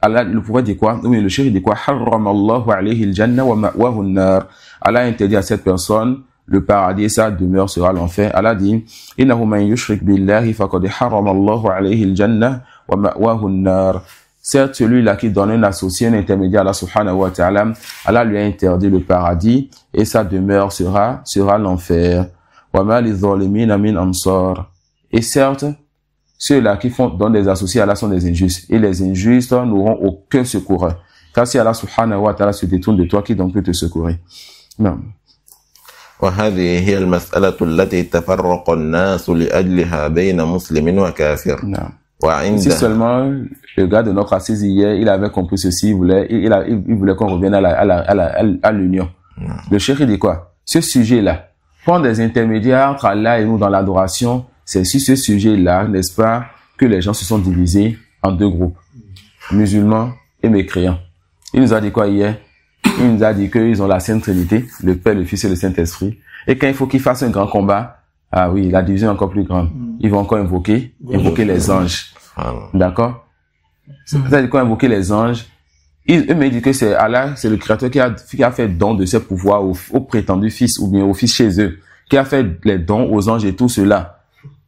S1: Allah, le prophète dit quoi? Oui, le cheikh dit quoi? Harramallahu alayhi al-jannah wa ma'wahu an-nar. Allah interdit à cette personne le paradis et sa demeure sera l'enfer. Allah dit innahu man yushrik billahi faqad harramallahu alayhi al-jannah wa ma'wahu an-nar. Certes, celui-là qui donne un associé, un intermédiaire à Allah subhanahu wa ta'ala, Allah lui a interdit le paradis et sa demeure sera l'enfer. Wa ma lidh-dhalimina min ansar. Et certes, ceux-là qui donnent des associés à Allah sont des injustes. Et les injustes n'auront aucun secours. Car si Allah subhanahu wa ta'ala se détourne de toi, qui donc peut te secourir? Non.
S2: وهذه هي المسألة التي تفرق الناس لأجلها بين مسلم وكافر.
S1: Non. Si seulement le gars de notre assise hier, il avait compris ceci, il voulait qu'on revienne à l'union. Le cheikh dit quoi? Ce sujet-là, prendre des intermédiaires entre Allah et nous dans l'adoration, c'est sur ce sujet-là, n'est-ce pas, que les gens se sont divisés en deux groupes, musulmans et mécréants. Il nous a dit quoi hier? Il nous a dit qu'ils ont la Sainte Trinité, le Père, le Fils et le Saint-Esprit. Et quand il faut qu'ils fassent un grand combat, ah oui, la division est encore plus grande. Ils vont encore invoquer les anges. D'accord? C'est-à-dire quoi invoquer les anges? Eux me disent que c'est Allah, c'est le Créateur qui a fait don de ses pouvoirs au prétendu Fils ou bien au Fils chez eux, qui a fait les dons aux anges et tout cela.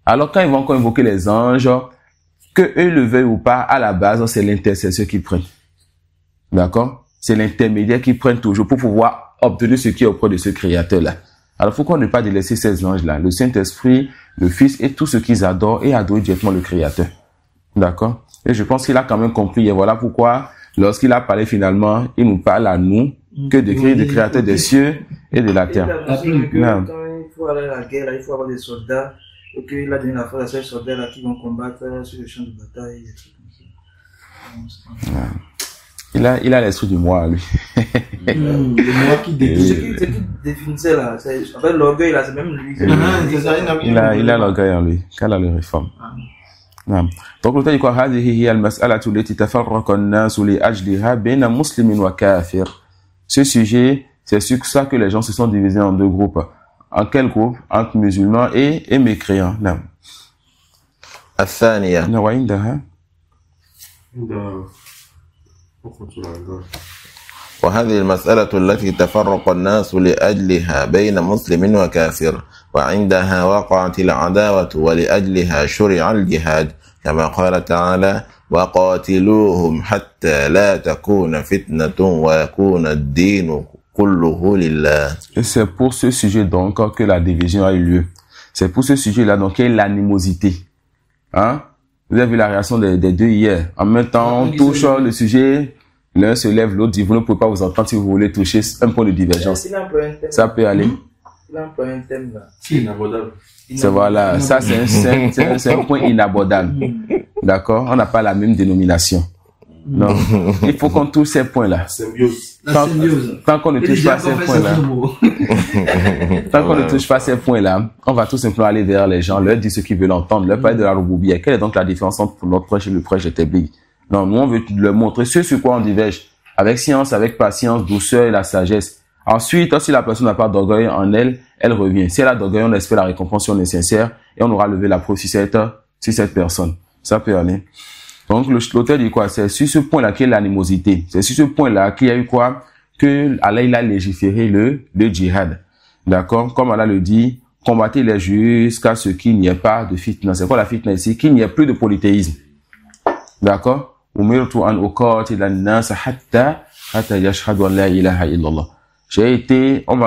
S1: Alors quand ils vont encore invoquer les anges, que eux le veuillent ou pas, à la base, c'est l'intercesseur qui prennent. D'accord? C'est l'intermédiaire qui prennent toujours pour pouvoir obtenir ce qui est auprès de ce Créateur-là. Alors, pourquoi ne pas délaisser ces anges-là, le Saint-Esprit, le Fils et tout ce qu'ils adorent et adorer directement le Créateur. D'accord? Et je pense qu'il a quand même compris. Et voilà pourquoi, lorsqu'il a parlé finalement, il nous parle à nous que d'écrire le Créateur des cieux et de la terre.
S5: Quand il faut aller à la guerre, il faut avoir des soldats. Et qu'il a donné la force à ces soldats-là qui vont combattre sur le champ de bataille. Des trucs comme ça.
S1: Il a l'esprit du moi, lui.
S3: Le moi qui définit.
S5: C'est qui définissait là. En fait, l'orgueil là, c'est même lui.
S1: Il a l'orgueil en lui. Qu'elle a le réforme. Donc, l'auteur dit quoi? هذه هي المسألة التي تفرق الناس لأجلها بين مسلم وكافر. Ce sujet, c'est sur ça que les gens se sont divisés en deux groupes. En quel groupe? Entre musulmans et mécréants. Non.
S2: الثانية. وهذه المسألة التي تفرق الناس لأجلها بين مسلم وكافر وعندها وقعت العداوة ولأجلها شرع الجهاد كما قال تعالى وقاتلوهم حتى لا تكون فتنة ويكون الدين كله لله.
S1: Et c'est pour ce sujet donc que la division a eu lieu. C'est pour ce sujet-là donc qu'il y a l'animosité. Hein? Vous avez vu la réaction des deux hier. En même temps, on touche le sujet, l'un se lève, l'autre dit vous ne pouvez pas vous entendre si vous voulez toucher un point de divergence. Ça peut aller.
S5: Il a employé un thème là.
S4: C'est inabordable.
S1: C'est voilà, ça c'est un point inabordable. D'accord? On n'a pas la même dénomination. Non. Il faut qu'on touche ces points-là. Tant qu'on ne touche pas ces points-là. Tant qu'on ne touche pas ces points-là, on va tout simplement aller vers les gens, leur dire ce qu'ils veulent entendre, leur parler de la rouboubiya. Quelle est donc la différence entre notre prêche et le prêche de Teblig? Non, nous on veut leur montrer ce sur quoi on diverge. Avec science, avec patience, douceur et la sagesse. Ensuite, si la personne n'a pas d'orgueil en elle, elle revient. Si elle a d'orgueil, on espère la récompense si on est sincère et on aura levé la preuve sur cette personne. Ça peut aller. Donc, l'auteur dit quoi? C'est sur ce point-là qu'il y a l'animosité. C'est sur ce point-là qu'il y a eu quoi? Que Allah, il a légiféré le djihad. D'accord? Comme Allah le dit, combattez-les jusqu'à ce qu'il n'y ait pas de fitna. C'est quoi la fitna ici? Qu'il n'y ait plus de polythéisme. D'accord? On m'a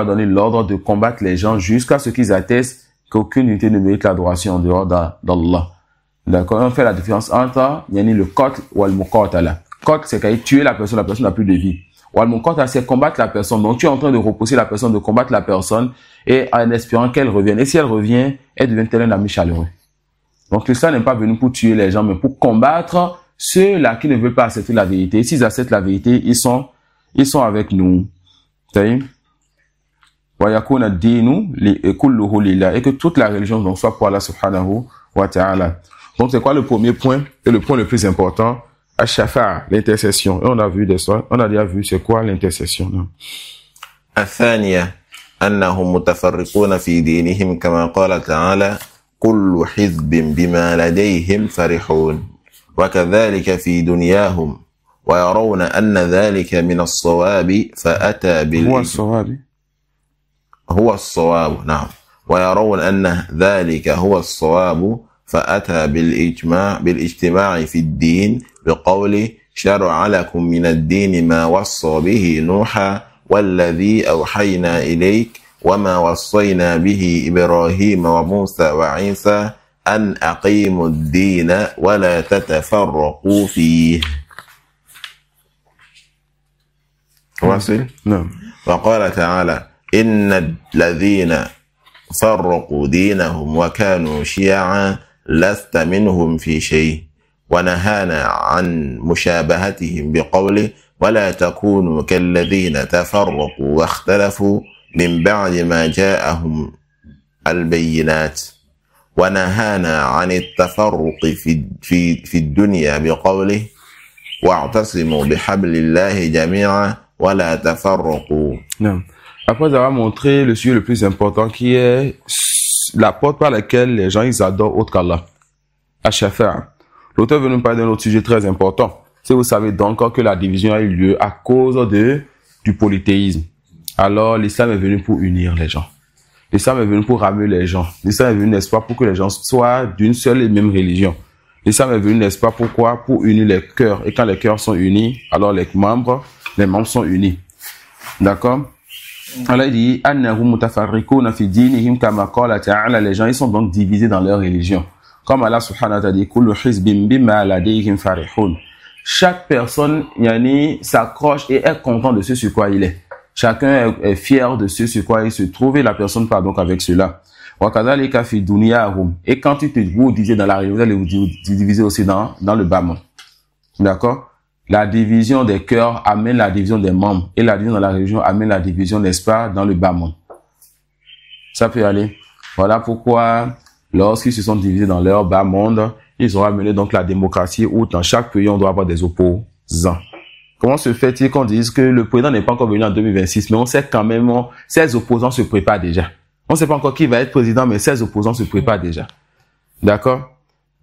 S1: donné l'ordre de combattre les gens jusqu'à ce qu'ils attestent qu'aucune unité ne mérite l'adoration en dehors d'Allah. D'accord? On fait la différence entre le qatl ou le muqatala. Qatl, c'est quand tuer la personne n'a plus de vie. Ou le muqatala, c'est combattre la personne. Donc tu es en train de repousser la personne, de combattre la personne et en espérant qu'elle revienne. Et si elle revient, elle devient un ami chaleureux. Donc l'islam n'est pas venu pour tuer les gens, mais pour combattre ceux-là qui ne veulent pas accepter la vérité. Et s'ils acceptent la vérité, ils sont avec nous. Et que toute la religion donc soit pour Allah subhanahu wa ta'ala. Donc c'est quoi le premier point? Et le point le plus important, ash-shafa'a, l'intercession. Et on a déjà vu c'est quoi l'intercession.
S2: الثانية أنهم متفرقون في دينهم كما قال تعالى كل حزب بما لديهم فرحون وكذلك في دنياهم ويرون أن ذلك من الصواب فأتى هو الصواب نعم ويرون أن ذلك هو الصواب فأتى بالاجتماع في الدين بقول شرع لكم من الدين ما وصى به نوحا والذي أوحينا إليك وما وصينا به إبراهيم وموسى وعيسى أن أقيموا الدين ولا تتفرقوا فيه. واصل؟
S1: نعم.
S2: وقال تعالى إن الذين فرقوا دينهم وكانوا شيعا لست منهم في شيء ونهانا عن مشابهتهم بقوله ولا تكونوا كالذين تفرقوا واختلفوا من بعد ما جاءهم البينات ونهانا عن التفرق في الدنيا بقوله واعتصموا بحبل الله جميعا ولا تفرقوا.
S1: Non. Après avoir montré le sujet le plus important qui est la porte par laquelle les gens ils adorent autre qu'Allah, Ash-Shafa'a. L'auteur veut nous parler d'un autre sujet très important. Si vous savez donc que la division a eu lieu à cause du polythéisme, alors l'islam est venu pour unir les gens. L'islam est venu pour ramener les gens. L'islam est venu, n'est-ce pas, pour que les gens soient d'une seule et même religion. L'islam est venu, n'est-ce pas, pourquoi? Pour unir les cœurs. Et quand les cœurs sont unis, alors les membres sont unis. D'accord? Allah dit, les gens, ils sont donc divisés dans leur religion. Comme Allah subhanahu wa ta'ala dit, chaque personne, s'accroche et est content de ce sur quoi il est. Chacun est fier de ce sur quoi il se trouve et la personne part donc avec cela. Et quand vous disiez dans la religion, vous allez vous diviser aussi dans le bas monde. D'accord? La division des cœurs amène la division des membres. Et la division dans la religion amène la division, n'est-ce pas, dans le bas monde. Ça peut aller. Voilà pourquoi, lorsqu'ils se sont divisés dans leur bas monde, ils ont amené donc la démocratie où dans chaque pays, on doit avoir des opposants. Comment se fait-il qu'on dise que le président n'est pas encore venu en 2026, mais on sait quand même, ses opposants se préparent déjà. On ne sait pas encore qui va être président, mais ses opposants se préparent déjà. D'accord?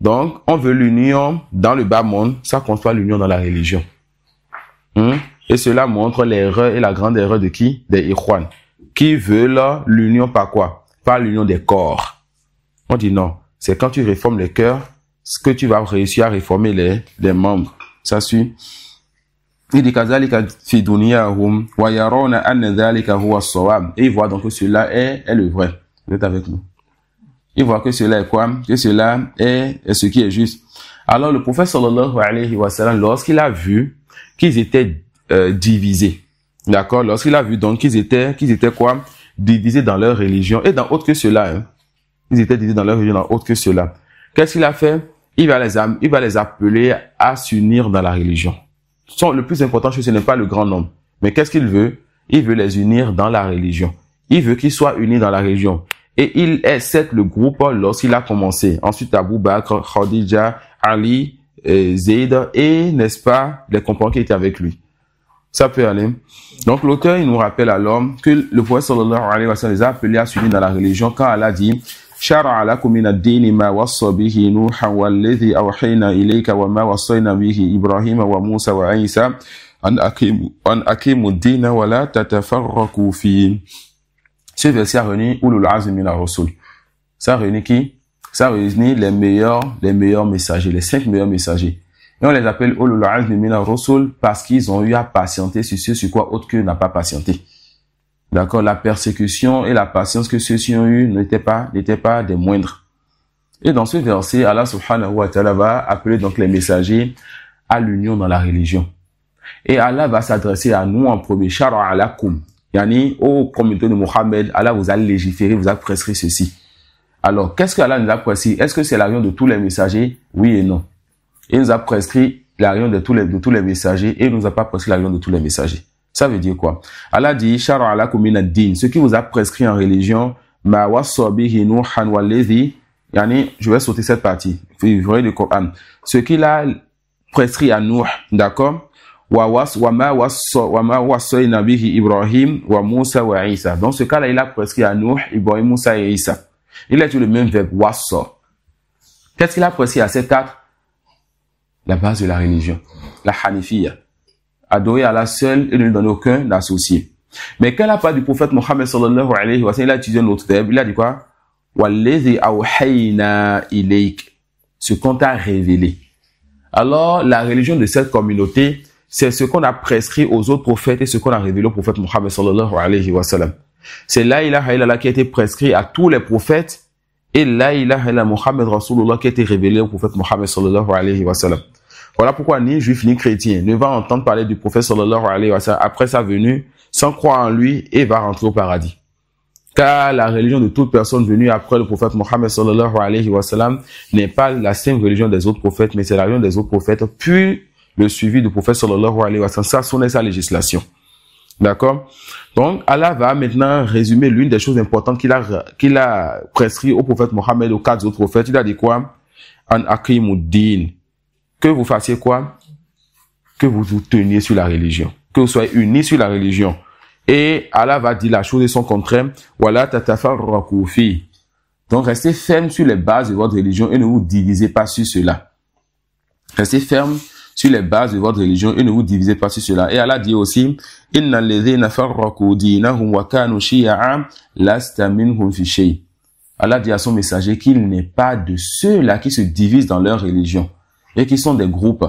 S1: Donc, on veut l'union dans le bas monde, ça compte pas l'union dans la religion. Et cela montre l'erreur et la grande erreur de qui? Des Ikhwan. Qui veulent l'union par quoi? Par l'union des corps. On dit non. C'est quand tu réformes les cœurs, ce que tu vas réussir à réformer les membres. Ça suit. Il dit kazalika fi dunyahum wa yaruna anna dhalika huwa as-sawab. Et il voit donc que cela est le vrai. Vous êtes avec nous? Il voit que cela est quoi? Que cela est ce qui est juste. Alors le prophète sallallahu alayhi wa sallam, lorsqu'il a vu qu'ils étaient divisés, d'accord? Lorsqu'il a vu donc qu'ils étaient quoi? Divisés dans leur religion et dans autre que cela. Hein. Ils étaient divisés dans leur religion, dans autre que cela. Qu'est-ce qu'il a fait? Il va les appeler à s'unir dans la religion. Le plus important, ce n'est pas le grand nombre. Mais qu'est-ce qu'il veut? Il veut les unir dans la religion. Il veut qu'ils soient unis dans la religion. Et il est le groupe lorsqu'il a commencé. Ensuite, Abu Bakr, Khadija, Ali, Zayd et, n'est-ce pas, les compagnons qui étaient avec lui. Ça peut aller. Donc, l'auteur, il nous rappelle alors que le prophète sallallahu alayhi wa sallam les a appelés à s'unir dans la religion quand Allah dit شرع لكم من الدين ما وصى به نوحا والذي أوحينا إليك وما وصينا به إبراهيم وموسى وعيسى أن أقيموا الدين ولا تتفرقوا فيه. Ce verset a réuni Ulul Azm min ar-Rusul. Ça réunit qui? Ça réunit les meilleurs messagers, les 5 meilleurs messagers. Et on les appelle Ulul Azm min ar-Rusul parce qu'ils ont eu à patienter sur ce sur quoi autre qu'eux n'a pas patienté. D'accord, la persécution et la patience que ceux-ci ont eu n'étaient pas des moindres. Et dans ce verset, Allah subhanahu wa ta'ala va appeler donc les messagers à l'union dans la religion. Et Allah va s'adresser à nous en premier. Shara'a lakum. Yani, au communauté de Mohammed, Allah vous a légiféré, vous a prescrit ceci. Alors, qu'est-ce que Allah nous a prescrit? Est-ce que c'est la religion de tous les messagers? Oui et non. Il nous a prescrit la religion de tous les messagers et il nous a pas prescrit la religion de tous les messagers. Ça veut dire quoi? Allah dit, Shara'a lakum min ad-din. Ce qui vous a prescrit en religion, ma wassa bihi Nuhan walladhi. Yani, je vais sauter cette partie. Vous voyez le Coran. Ce qu'il a prescrit à Nuh, d'accord? Wa ma wassayna bihi Ibrahim wa Musa wa Isa. Dans ce cas-là, il a prescrit à Nuh, Ibrahim, Musa et Isa. Il a utilisé le même verbe, wassa. Qu'est-ce qu'il a prescrit à ces 4? La base de la religion. La Hanifiyya. Adorer Allah seul et ne lui donner aucun associé. Mais quand la part du prophète Mohammed sallallahu alayhi wa sallam, il a utilisé un autre verbe, il a dit quoi? Walladhi awhayna ilayk. Ce qu'on t'a révélé. Alors, la religion de cette communauté, c'est ce qu'on a prescrit aux autres prophètes et ce qu'on a révélé au prophète Mohammed sallallahu alayhi wa sallam. C'est la ilaha illallah qui a été prescrit à tous les prophètes et la ilaha illallah Muhammad Rasulullah qui a été révélé au prophète Mohammed sallallahu alayhi wa sallam. Voilà pourquoi ni juif ni chrétien ne va entendre parler du prophète sallallahu alayhi wa sallam après sa venue sans croire en lui et va rentrer au paradis. Car la religion de toute personne venue après le prophète Mohammed sallallahu alayhi wa sallam n'est pas la sainte religion des autres prophètes, mais c'est la religion des autres prophètes, puis le suivi du prophète sallallahu alayhi wa sallam. Ça, c'est sa législation. D'accord? Donc, Allah va maintenant résumer l'une des choses importantes qu'il a prescrit au prophète Mohammed, aux 4 autres prophètes. Il a dit quoi? An aqimuddin. Que vous fassiez quoi? Que vous vous teniez sur la religion. Que vous soyez unis sur la religion. Et Allah va dire la chose et son contraire. Wala tatafarraqu fi. Donc, restez ferme sur les bases de votre religion et ne vous divisez pas sur cela. Restez ferme sur les bases de votre religion et ne vous divisez pas sur cela. Et Allah dit aussi, Inna alladhina farraqu dinahum wa kanu shi'a lasta minhum fi shay. Allah dit à son messager qu'il n'est pas de ceux-là qui se divisent dans leur religion et qui sont des groupes.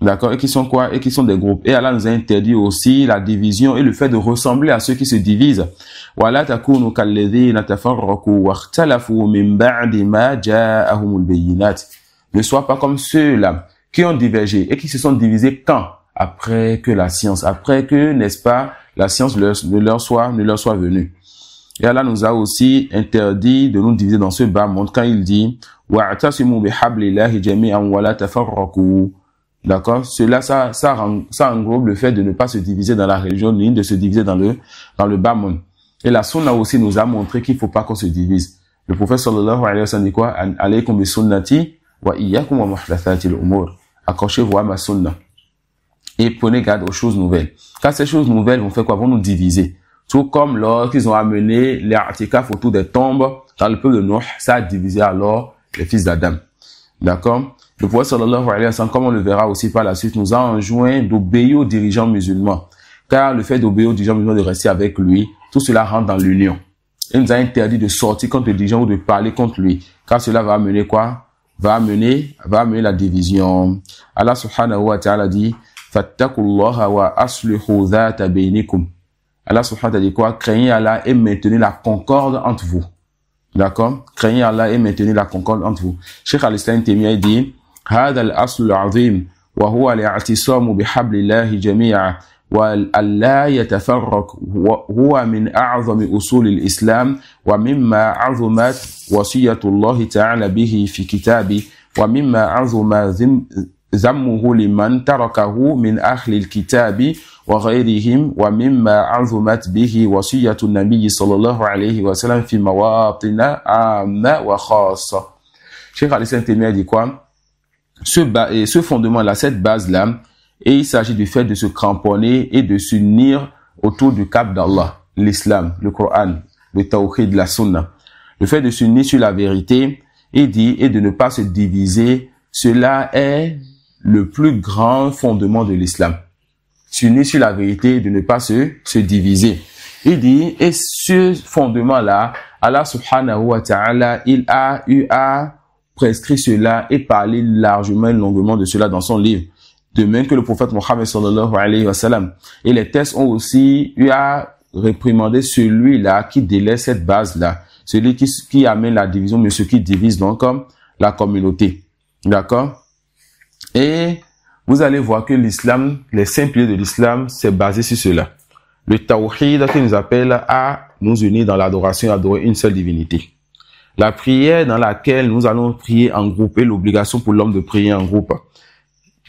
S1: D'accord? Et qui sont quoi? Et qui sont des groupes. Et Allah nous a interdit aussi la division et le fait de ressembler à ceux qui se divisent. Wa la takunu kalladhina tafarraqu wa ikhtalafu min ba'di ma ja'ahumul bayyinat. Ne sois pas comme ceux-là qui ont divergé et qui se sont divisés quand? Après que la science, après que, n'est-ce pas, la science ne leur soit venue. Et Allah nous a aussi interdit de nous diviser dans ce bas monde quand il dit wa'tasimu bihablillahi jami'an wa la tafarraqu. D'accord? Cela, ça englobe le fait de ne pas se diviser dans la religion, ni de se diviser dans le bas monde. Et la sunna aussi nous a montré qu'il faut pas qu'on se divise. Le prophète sallallahu alayhi wa sallam dit quoi? Alaykum bi sunnati wa iyyakum wa muhdathatil umur. Accrochez-vous à ma sunna. Et prenez garde aux choses nouvelles. Car ces choses nouvelles vont faire quoi? Vont nous diviser. Tout comme lorsqu'ils ont amené les i'tikaf autour des tombes dans le peuple de Nuh, ça a divisé alors les fils d'Adam. D'accord? Le prophète sallallahu alayhi wa sallam, comme on le verra aussi par la suite, nous a enjoint d'obéir aux dirigeants musulmans. Car le fait d'obéir aux dirigeants musulmans, de rester avec lui, tout cela rentre dans l'union. Il nous a interdit de sortir contre le dirigeant ou de parler contre lui. Car cela va amener quoi? Va amener la division. Allah subhanahu wa ta'ala dit, fattakullaha wa aslihu dhata bainikum. Allah subhanahu wa ta'ala dit quoi? Craignez Allah et maintenez la concorde entre vous. D'accord? Craignez Allah et maintenez la concorde entre vous. Cheikh al-Islam Taymiyya dit, هذا الأصل العظيم وهو الاعتصام بحبل الله جميعا وألا يتفرق هو من أعظم أصول الإسلام ومما عظمت وصية الله تعالى به في كتابه ومما عظم ذمه لمن تركه من أهل الكتاب وغيرهم ومما عظمت به وصية النبي صلى الله عليه وسلم في مواطن عامة وخاصة. Cheikh al-Islam Taymiyya dit quoi? Ce fondement-là, cette base-là, et il s'agit du fait de se cramponner et de s'unir autour du cap d'Allah, l'islam, le Coran, le tawhid, la sunna. Le fait de s'unir sur la vérité et de ne pas se diviser, cela est le plus grand fondement de l'islam. S'unir sur la vérité et de ne pas se diviser. Il dit, et ce fondement-là, Allah subhanahu wa ta'ala, il a prescrit cela et parlé largement et longuement de cela dans son livre. De même que le prophète Mohammed sallallahu alayhi wa sallam. Et les textes ont aussi eu à réprimander celui-là qui délaisse cette base-là. Celui qui amène la division, mais ce qui divise donc comme la communauté. D'accord? Et vous allez voir que l'islam, les 5 piliers de l'islam, c'est basé sur cela. Le tawhid qui nous appelle à nous unir dans l'adoration, adorer une seule divinité. La prière dans laquelle nous allons prier en groupe et l'obligation pour l'homme de prier en groupe.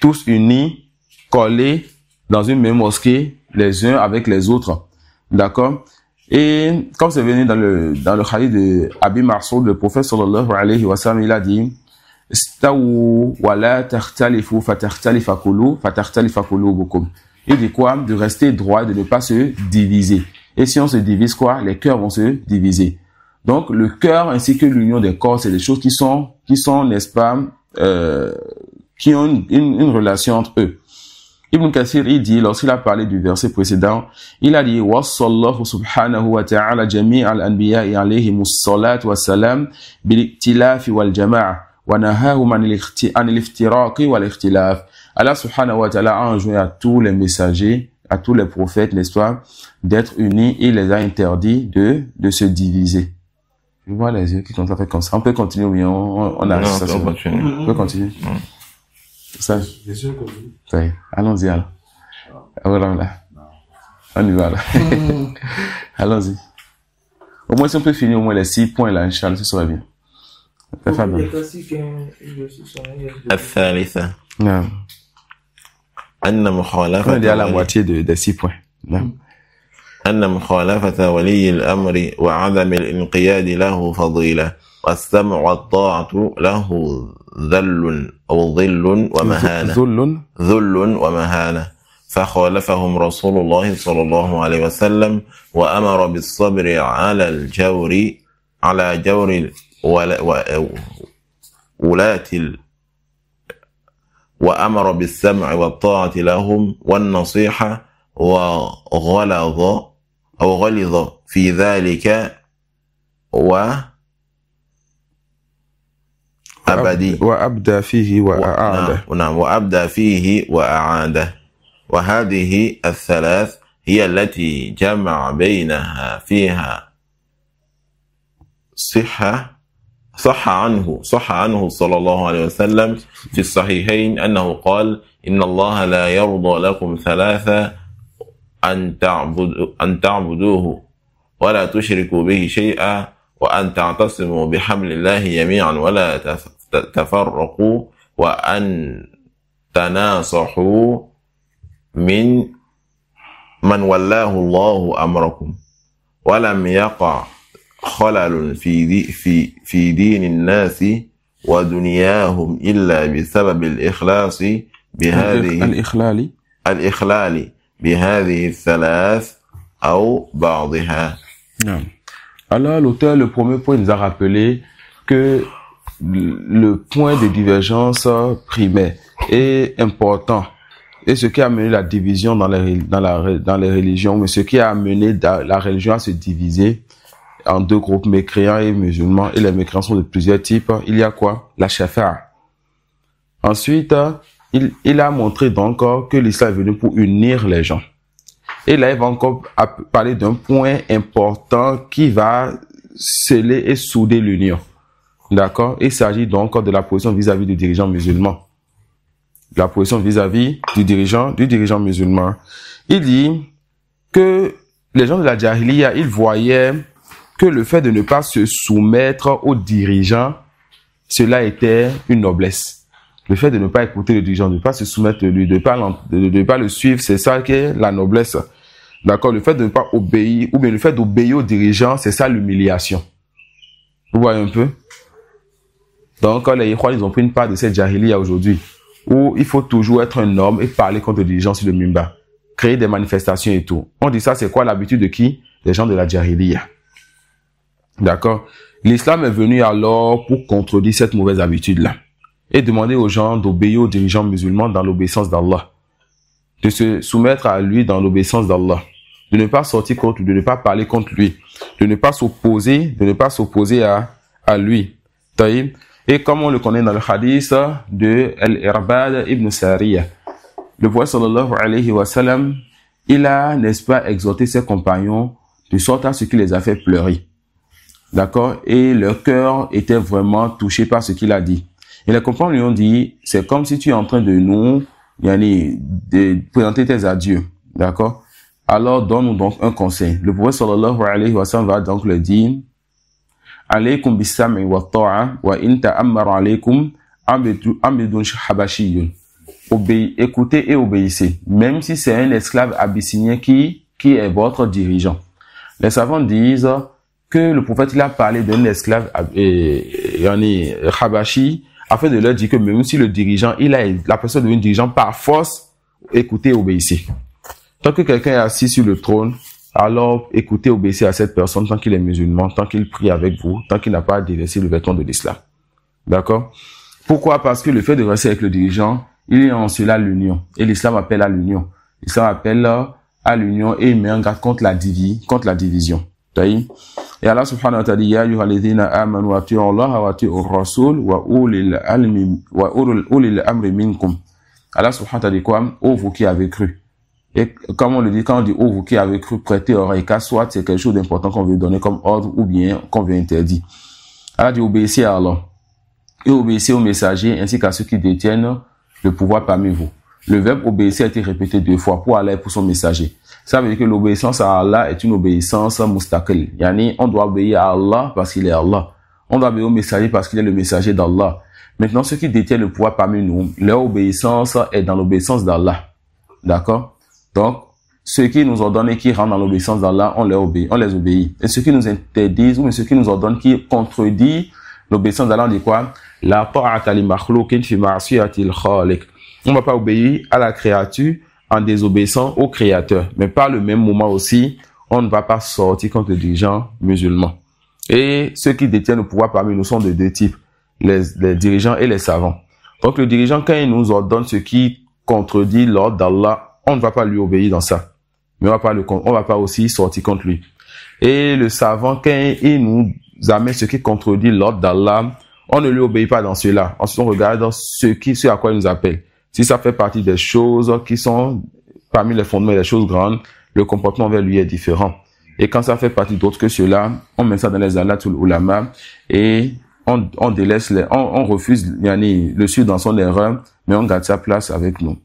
S1: Tous unis, collés dans une même mosquée, les uns avec les autres. D'accord? Et comme c'est venu dans le hadith de Abi Marsoud, le prophète sallallahu alayhi wa sallam, il a dit, Istawu wa la takhtalifu fatakhtalifa qulubukum. Il dit quoi? De rester droit, de ne pas se diviser. Et si on se divise quoi? Les cœurs vont se diviser. Donc, le cœur ainsi que l'union des corps, c'est des choses qui sont, n'est-ce pas, qui ont une relation entre eux. Ibn Kathir, il dit, lorsqu'il a parlé du verset précédent, il a dit, Wassallahu subhanahu wa ta'ala jami'a al-anbiya'i alayhimus salat wa salam bil-iktilafi wal-jama'a wa nahahum anil-iftiraqi wal-ikhtilaf. Allah subhanahu wa ta'ala a enjoint à tous les messagers, à tous les prophètes, n'est-ce pas, d'être unis, et il les a interdits de se diviser. Je vois les yeux qui commencent à faire comme ça. On peut continuer ou bien on a ça. On peut continuer. Ça. Ça y est. Allons-y alors. Voilà. On y va là. Allons-y. Au moins si on peut finir au moins les 6 points là, Inch'Allah, ce serait bien.
S2: الثالثة
S1: Non.
S2: أن
S1: On
S2: مخالفة
S1: est à la moitié des 6 points. Non.
S2: أن مخالفة ولي الأمر وعدم الانقياد له فضيلة والسمع والطاعة له ذل أو ظل ومهانة ذل ومهانة فخالفهم رسول الله صلى الله عليه وسلم وأمر بالصبر على الجور على جور ولاة وأمر بالسمع والطاعة لهم والنصيحة وغلظ في ذلك
S1: وأبدى فيه وأعاده.
S2: نعم وأبدى فيه وأعاده. وهذه الثلاث هي التي جمع بينها فيها صح عنه صلى الله عليه وسلم في الصحيحين أنه قال إن الله لا يرضى لكم ثلاثة أن تعبدوه ولا تشركوا به شيئا وأن تعتصموا بحبل الله جميعا ولا تفرقوا وأن تناصحوا من ولاه الله أمركم ولم يقع خلل في دين الناس ودنياهم إلا بسبب الإخلاص بهذه الإخلال بهذه الثلاث أو بعضها.
S1: Alors, l'auteur, le premier point, nous a rappelé que le point de divergence primaire et important, et ce qui a amené la division dans les religions, mais ce qui a amené la religion à se diviser en deux groupes, mécréants et musulmans, et les mécréants sont de plusieurs types. Il y a quoi? La shafa'a. Ensuite, il a montré donc que l'islam est venu pour unir les gens. Et là, il va encore parler d'un point important qui va sceller et souder l'union. D'accord? Il s'agit donc de la position vis-à-vis du dirigeant musulman. La position vis-à-vis du dirigeant musulman. Il dit que les gens de la Jahiliya, ils voyaient que le fait de ne pas se soumettre aux dirigeants, cela était une noblesse. Le fait de ne pas écouter le dirigeant, de ne pas se soumettre à lui, de ne pas le suivre, c'est ça qui est la noblesse. D'accord? Le fait de ne pas obéir, ou bien le fait d'obéir aux dirigeants, c'est ça l'humiliation. Vous voyez un peu? Donc, les Ikhwan, ils ont pris une part de cette Jahiliya aujourd'hui, où il faut toujours être un homme et parler contre les dirigeants sur le mimbar, créer des manifestations et tout. On dit ça, c'est quoi l'habitude de qui? Les gens de la Jahiliya. D'accord? L'islam est venu alors pour contredire cette mauvaise habitude-là et demander aux gens d'obéir aux dirigeants musulmans dans l'obéissance d'Allah, de se soumettre à lui dans l'obéissance d'Allah, de ne pas sortir contre lui, de ne pas parler contre lui, de ne pas s'opposer à lui. Taïb. Et comme on le connaît dans le hadith de Al-Irbad ibn Sariya, le prophète sallallahu alayhi wa sallam, il a, n'est-ce pas, exhorté ses compagnons de sorte à ce qu'il les a fait pleurer. D'accord? Et leur cœur était vraiment touché par ce qu'il a dit. Et les compagnons lui ont dit, c'est comme si tu es en train de nous, de présenter tes adieux. D'accord? Alors, donne-nous donc un conseil. Le prophète sallallahu alayhi wa sallam va donc le dire, alaykum bis-sam'i wa ta'a wa in ta'ammara alaykum abdun habashiyun. Écoutez et obéissez, même si c'est un esclave abyssinien qui est votre dirigeant. Les savants disent que le prophète, il a parlé d'un esclave Habashi, afin de leur dire que même si le dirigeant, la personne devient dirigeant par force, écoutez et obéissez. Tant que quelqu'un est assis sur le trône, alors écoutez et obéissez à cette personne tant qu'il est musulman, tant qu'il prie avec vous, tant qu'il n'a pas délaissé le vêtement de l'islam. D'accord? Pourquoi? Parce que le fait de rester avec le dirigeant, il y a en cela l'union. Et l'islam appelle à l'union. L'islam appelle à l'union et il met en garde contre la division. Et Allah subhanahu wa ta'ala dit, ya ayyuhalladhina amanu ati'u Allah wa ati'u ar-rasul wa ulil amri minkum. Allah subhanahu wa ta'ala dit quoi? Oh, vous qui avez cru. Et comme on le dit, quand on dit oh, vous qui avez cru, prêtez oreille, car soit c'est quelque chose d'important qu'on veut donner comme ordre ou bien qu'on veut interdire. Allah dit obéissez à Allah et obéissez aux messagers ainsi qu'à ceux qui détiennent le pouvoir parmi vous. Le verbe obéissez a été répété 2 fois pour Allah et pour son messager. Ça veut dire que l'obéissance à Allah est une obéissance mustaqil. Yani, on doit obéir à Allah parce qu'il est Allah. On doit obéir au messager parce qu'il est le messager d'Allah. Maintenant, ceux qui détiennent le pouvoir parmi nous, leur obéissance est dans l'obéissance d'Allah. D'accord? Donc, ceux qui nous ordonnent et qui rentrent dans l'obéissance d'Allah, on les obéit. Et ceux qui nous interdisent ou ceux qui nous ordonnent, qui contredisent l'obéissance d'Allah, on dit quoi? La ta'ata li makhloukin fi ma'siyatil khaliq. On ne va pas obéir à la créature en désobéissant au créateur. Mais par le même moment aussi, on ne va pas sortir contre les dirigeants musulmans. Et ceux qui détiennent le pouvoir parmi nous sont de 2 types, les dirigeants et les savants. Donc le dirigeant, quand il nous ordonne ce qui contredit l'ordre d'Allah, on ne va pas lui obéir dans ça. Mais on va pas aussi sortir contre lui. Et le savant, quand il nous amène ce qui contredit l'ordre d'Allah, on ne lui obéit pas dans cela. Ensuite, on regarde ce à quoi il nous appelle. Si ça fait partie des choses qui sont parmi les fondements des choses grandes, le comportement vers lui est différent. Et quand ça fait partie d'autres que cela, on met ça dans les alatul ulama et on délaisse on refuse le suivre dans son erreur, mais on garde sa place avec nous.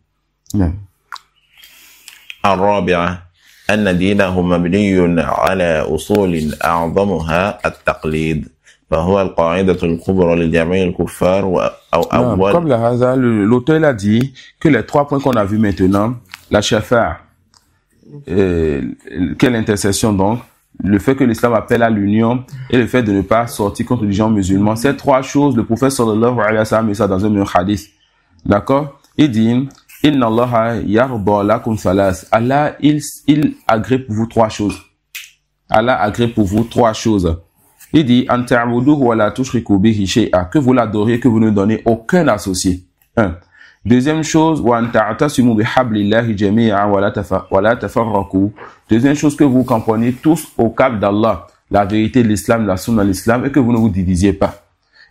S2: الرابعة أن دينه مبني على أصول أعظمها التقليد فهو القاعدة الكبرى لجميع الكفار أو أول.
S1: Comme l'auteur a dit que les 3 points qu'on a vus maintenant, la shafa'a, quelle intercession donc, le fait que l'islam appelle à l'union et le fait de ne pas sortir contre les gens musulmans, ces 3 choses, le prophète sallallahu alayhi wa sallam met ça dans un hadith. D'accord? Il dit Inna Allah yarda lakum thalas. Allah, il agrée pour vous 3 choses. Allah agrée pour vous 3 choses. Il dit, An ta'buduhu wa la tushriku bihi shay'a, que vous l'adorez, que vous ne donnez aucun associé. Un. Deuxième chose, wa an ta'tasimu bihablillahi jami'an wa la tafarraqu. Deuxième chose, que vous compreniez tous au câble d'Allah, la vérité de l'islam, la sunna de l'islam, et que vous ne vous divisiez pas.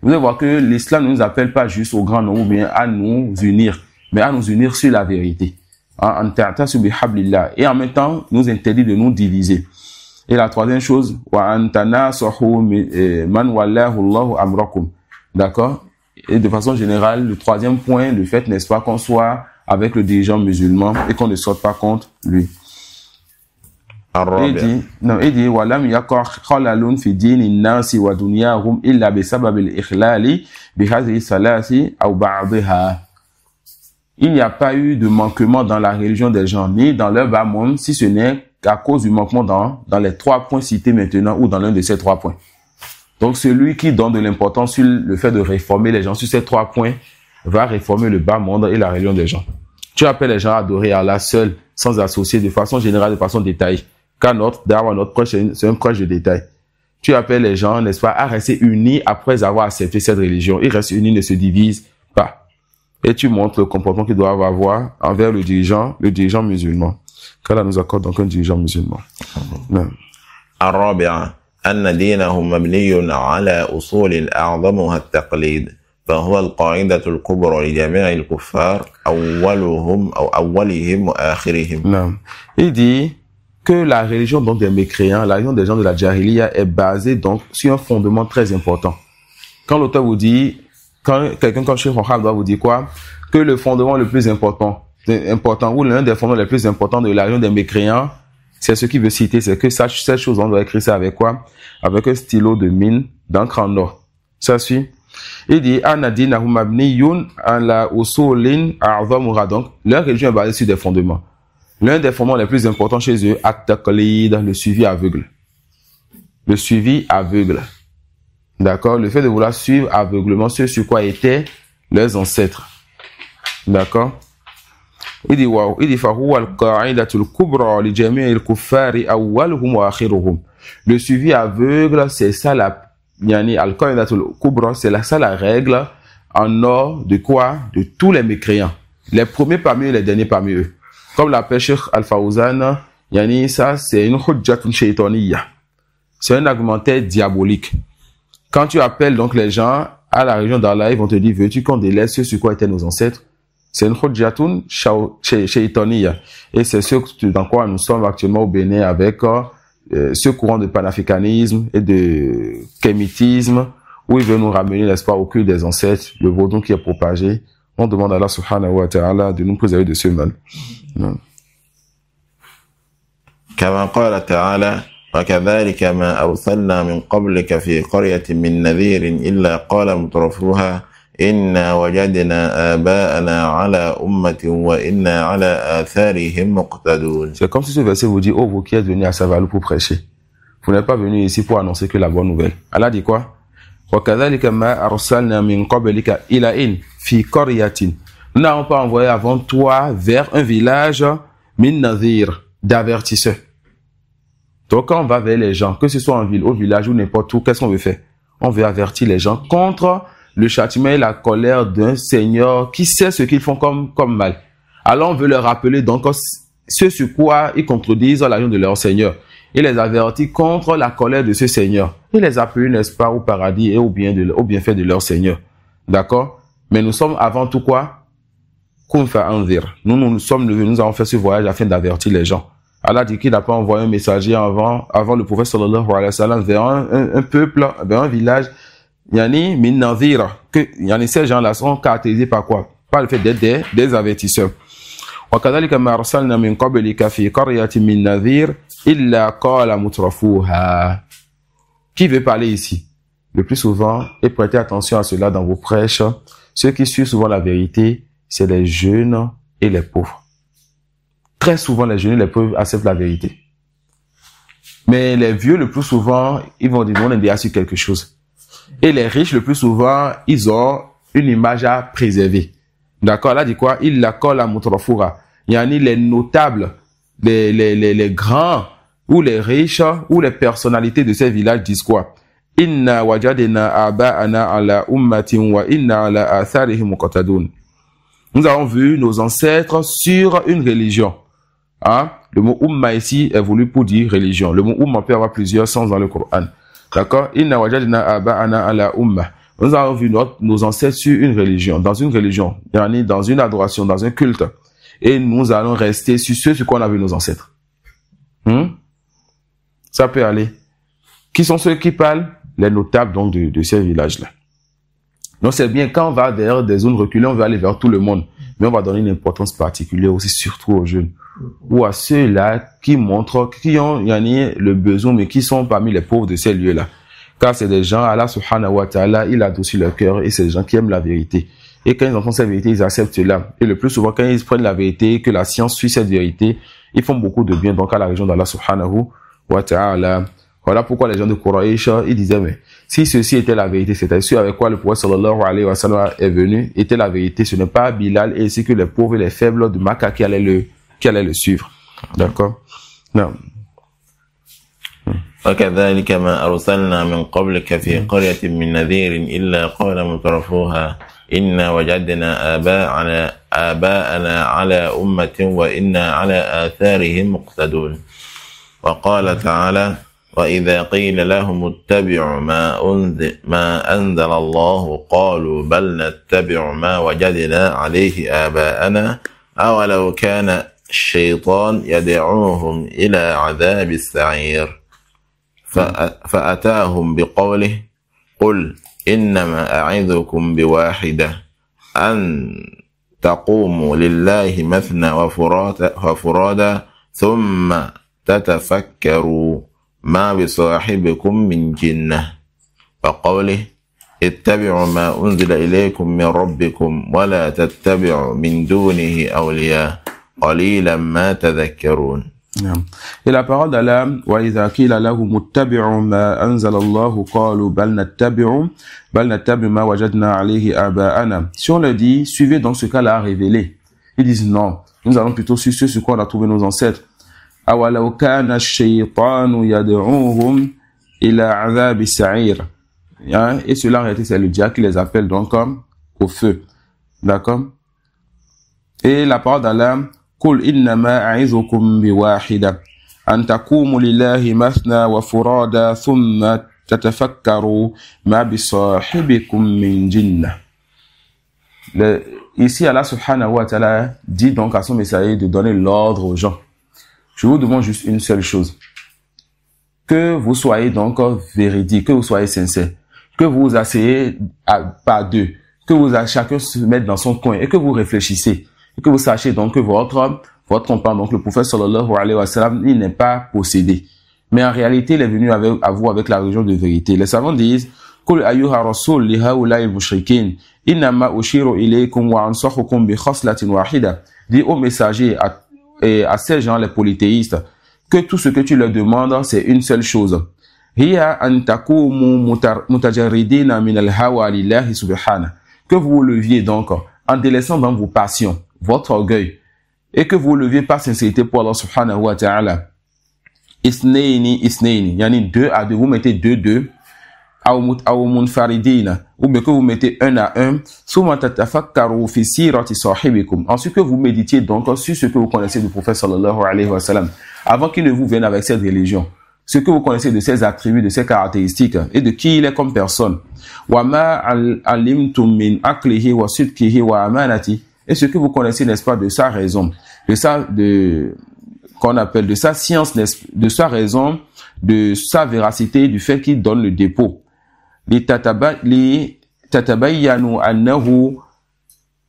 S1: Vous allez voir que l'islam ne nous appelle pas juste au grand nom, ou bien à nous unir, mais à nous unir sur la vérité. An ta'tasimu bihablillah. Et en même temps, nous interdit de nous diviser. Et la troisième chose, wa an tanasahu man wallahu Allahu amrakum. D'accord? Et de façon générale, le troisième point, le fait, n'est-ce pas, qu'on soit avec le dirigeant musulman et qu'on ne sorte pas contre lui. Il dit, walam yakar khalalun fi dini nasi wa dunyahum illa bi sababil ikhlali bi hadhihi salasi aw ba'daha. Il n'y a pas eu de manquement dans la religion des gens, ni dans leur bas monde, si ce n'est qu'à cause du manquement dans les 3 points cités maintenant, ou dans l'un de ces 3 points. Donc, celui qui donne de l'importance sur le fait de réformer les gens sur ces 3 points, va réformer le bas monde et la religion des gens. Tu appelles les gens à adorer Allah seul, sans associer de façon générale, de façon détaillée. Car notre prêche, c'est un prêche de détail. Tu appelles les gens, n'est-ce pas, à rester unis après avoir accepté cette religion. Ils restent unis, ne se divisent pas. Et tu montres le comportement qu'ils doivent avoir envers le dirigeant musulman. qu'Allah nous accorde donc un dirigeant musulman.
S2: الرابعة أن دينهم مبني على أصول أعظمها التقليد فهو القاعدة الكبرى لجميع الكفار أولهم وآخرهم.
S1: Non. Il dit que la religion donc des mécréants, la religion des gens de la Jahiliya est basée donc sur un fondement très important. Quand l'auteur vous dit, quand quelqu'un comme Cheikh Mohammed doit vous dire quoi? Que le fondement le plus important ou l'un des fondements les plus importants de la religion des mécréants, c'est ce qu'il veut citer, c'est que cette chose, on doit écrire ça avec quoi? Avec un stylo de mine, d'encre en or. Ça suit? Il dit, donc, leur religion est basée sur des fondements. L'un des fondements les plus importants chez eux, le suivi aveugle. Le suivi aveugle. D'accord? Le fait de vouloir suivre aveuglement ce sur quoi étaient leurs ancêtres. D'accord? Il dit, le suivi aveugle, c'est ça c'est ça la règle en or de quoi? De tous les mécréants. Les premiers parmi eux, les derniers parmi eux. Comme l'appelle Cheikh Al-Fawzan, ça c'est une hujjatun shaytaniyya. C'est un argumentaire diabolique. Quand tu appelles donc les gens à la religion d'Allah, ils vont te dire, veux-tu qu'on délaisse ce sur quoi étaient nos ancêtres? C'est une hujjatun shaytaniyya. Et c'est ce dans quoi nous sommes actuellement au Bénin avec ce courant de panafricanisme et de kémitisme où il veut nous ramener, n'est-ce pas, au culte des ancêtres, le vaudou qui est propagé. On demande à Allah subhanahu wa ta'ala de nous préserver de ce mal.
S2: كما قال تعالى وكذلك ما أرسلنا من قبلك في قرية من نذير إلا قال مترفوها إنا وجدنا آباءنا على أمة وإنا على آثارهم مقتدون.
S1: C'est comme si ce verset vous dit, oh vous qui êtes venus à Savalou pour prêcher, vous n'êtes pas venus ici pour annoncer que la bonne nouvelle. Allah dit quoi? وكذلك ما أرسلنا من قبلك إلى في قرية. Nous n'avons pas envoyé avant toi vers un village min nadhir, d'avertisseurs. Donc quand on va vers les gens, que ce soit en ville, au village ou n'importe où, qu'est-ce qu'on veut faire? On veut avertir les gens contre le châtiment et la colère d'un Seigneur qui sait ce qu'ils font comme mal. Alors on veut leur rappeler donc ce sur quoi ils contredisent la religion de leur Seigneur. Il les avertit contre la colère de ce Seigneur. Il les appelle, n'est-ce pas, au paradis et au bienfait de leur Seigneur. D'accord? Mais nous sommes avant tout quoi? Nous avons fait ce voyage afin d'avertir les gens. Allah dit qu'il n'a pas envoyé un messager avant le prophète sallallahu alayhi wa sallam vers un peuple, vers un village. Yani min nadhira, que ces gens-là sont caractérisés par quoi? Par le fait d'être des avertisseurs. وكذلك ما أرسلنا من قبلك في قرية من نذير إلا قال مترفوها. Qui veut parler ici? Le plus souvent, et prêtez attention à cela dans vos prêches, ceux qui suivent souvent la vérité, c'est les jeunes et les pauvres. Très souvent, les jeunes et les pauvres acceptent la vérité. Mais les vieux, le plus souvent, ils vont dire, on est déjà sur quelque chose. Et les riches, le plus souvent, ils ont une image à préserver. D'accord? Là, dit quoi? Il la colle à Mutrafoura. Yani les notables, les grands, ou les riches, ou les personnalités de ces villages disent quoi? Inna wajadna aba'ana ala ummatin wa inna ala atharihim muqtadun. Nous avons vu nos ancêtres sur une religion. Hein? Le mot umma ici est voulu pour dire religion. Le mot umma peut avoir plusieurs sens dans le Coran. D'accord? Inna wajadna aba'ana ala umma. Nous avons vu nos ancêtres sur une religion, dans une adoration, dans un culte. Et nous allons rester sur ce sur quoi on a vu nos ancêtres. Ça peut aller. Qui sont ceux qui parlent? Les notables donc de ces villages-là. Donc c'est bien, quand on va vers des zones reculées, on va aller vers tout le monde. Mais on va donner une importance particulière aussi, surtout aux jeunes. Ou à ceux-là qui montrent, qui ont le besoin, mais qui sont parmi les pauvres de ces lieux-là. Car c'est des gens, Allah subhanahu wa ta'ala, il a adouci leur cœur, et c'est des gens qui aiment la vérité. Et quand ils entendent cette vérité, ils acceptent cela. Et le plus souvent, quand ils prennent la vérité, que la science suit cette vérité, ils font beaucoup de bien donc à la région d'Allah subhanahu wa ta'ala. Voilà pourquoi les gens de Quraysh, ils disaient, mais si ceci était la vérité, c'est-à-dire ce avec quoi le prophète sallallahu alayhi wa sallam est venu, était la vérité, ce n'est pas Bilal et c'est que les pauvres et les faibles de Makkah qui allaient le suivre. D'accord? Non.
S2: وكذلك ما أرسلنا من قبلك في قرية من نذير إلا قال مترفوها إنا وجدنا آباءنا على أمة وإنا على آثارهم مقتدون. وقال تعالى وإذا قيل لهم اتبعوا ما أنزل الله قالوا بل نتبع ما وجدنا عليه آباءنا أولو كان الشيطان يدعوهم إلى عذاب السعير فأتاهم بقوله قل إنما أعظكم بواحدة أن تقوموا لله مثنى وفرادا ثم تتفكروا ما بصاحبكم من جنة وقوله اتبعوا ما أنزل إليكم من ربكم ولا تتبعوا من دونه أولياء قليلا ما تذكرون.
S1: Et la parole d'Allah, وَإِذَا قِيلَ لَهُمُ اتَّبِعُوا مَا أَنزَلَ اللَّهُ قَالُوا بَلْ نَتَّبِعُ مَا وَجَدْنَا عَلَيْهِ آبَاءَنَا. Si on leur dit, suivez donc ce qu'Allah a révélé, ils disent non, nous allons plutôt suivre ce sur quoi on a trouvé nos ancêtres. أَوَلَوْ كَانَ الشَّيْطَانُ يَدْعُوهُمْ إِلَى عَذَابِ السَّعِيرِ. Et cela en réalité c'est le diable qui les appelle donc au feu. D'accord? Et la parole d'Allah, قل إنما أعظكم بواحدة أن تقوموا لله مثنى وفرادا ثم تتفكروا ما بصاحبكم من جنة. Ici, Allah subhanahu wa ta'ala dit donc à son messager de donner l'ordre aux gens. Je vous demande juste une seule chose. Que vous soyez donc véridiques, que vous soyez sincères, que vous vous asseyez par deux, que vous chacun se mette dans son coin et que vous réfléchissez. Et que vous sachiez donc que votre compagnon, donc le prophète sallallahu alayhi wa sallam, il n'est pas possédé. Mais en réalité, il est venu à vous avec la religion de vérité. Les savants disent, Qul ayyuha rasul li haula'i al-mushrikin, innama ushiru ilaykum wa ansahukum bi khaslatin wahida. Dis aux messagers et à ces gens, les polythéistes, que tout ce que tu leur demandes, c'est une seule chose. Hiya an takumu mutajarridina min al-hawa lillahi subhanahu. Que vous vous leviez donc en délaissant dans vos passions, votre orgueil, et que vous leviez par sincérité pour Allah subhanahu wa ta'ala. Isneini, yani 2 à 2, vous mettez 2, aw munfaridina, ou bien que vous mettez 1 à 1, summa tatafakkaru fi sirati sahibikum. Ensuite que vous méditiez donc sur ce que vous connaissez du prophète sallallahu alayhi wa sallam, avant qu'il ne vous vienne avec cette religion. Ce que vous connaissez de ses attributs, de ses caractéristiques, et de qui il est comme personne. Wa ma alimtum min aqlihi wa sidqihi wa amanati. Et ce que vous connaissez, n'est-ce pas, de sa raison, qu'on appelle de sa science, de sa raison, de sa véracité, du fait qu'il donne le dépôt. Li tatabayyanu annahu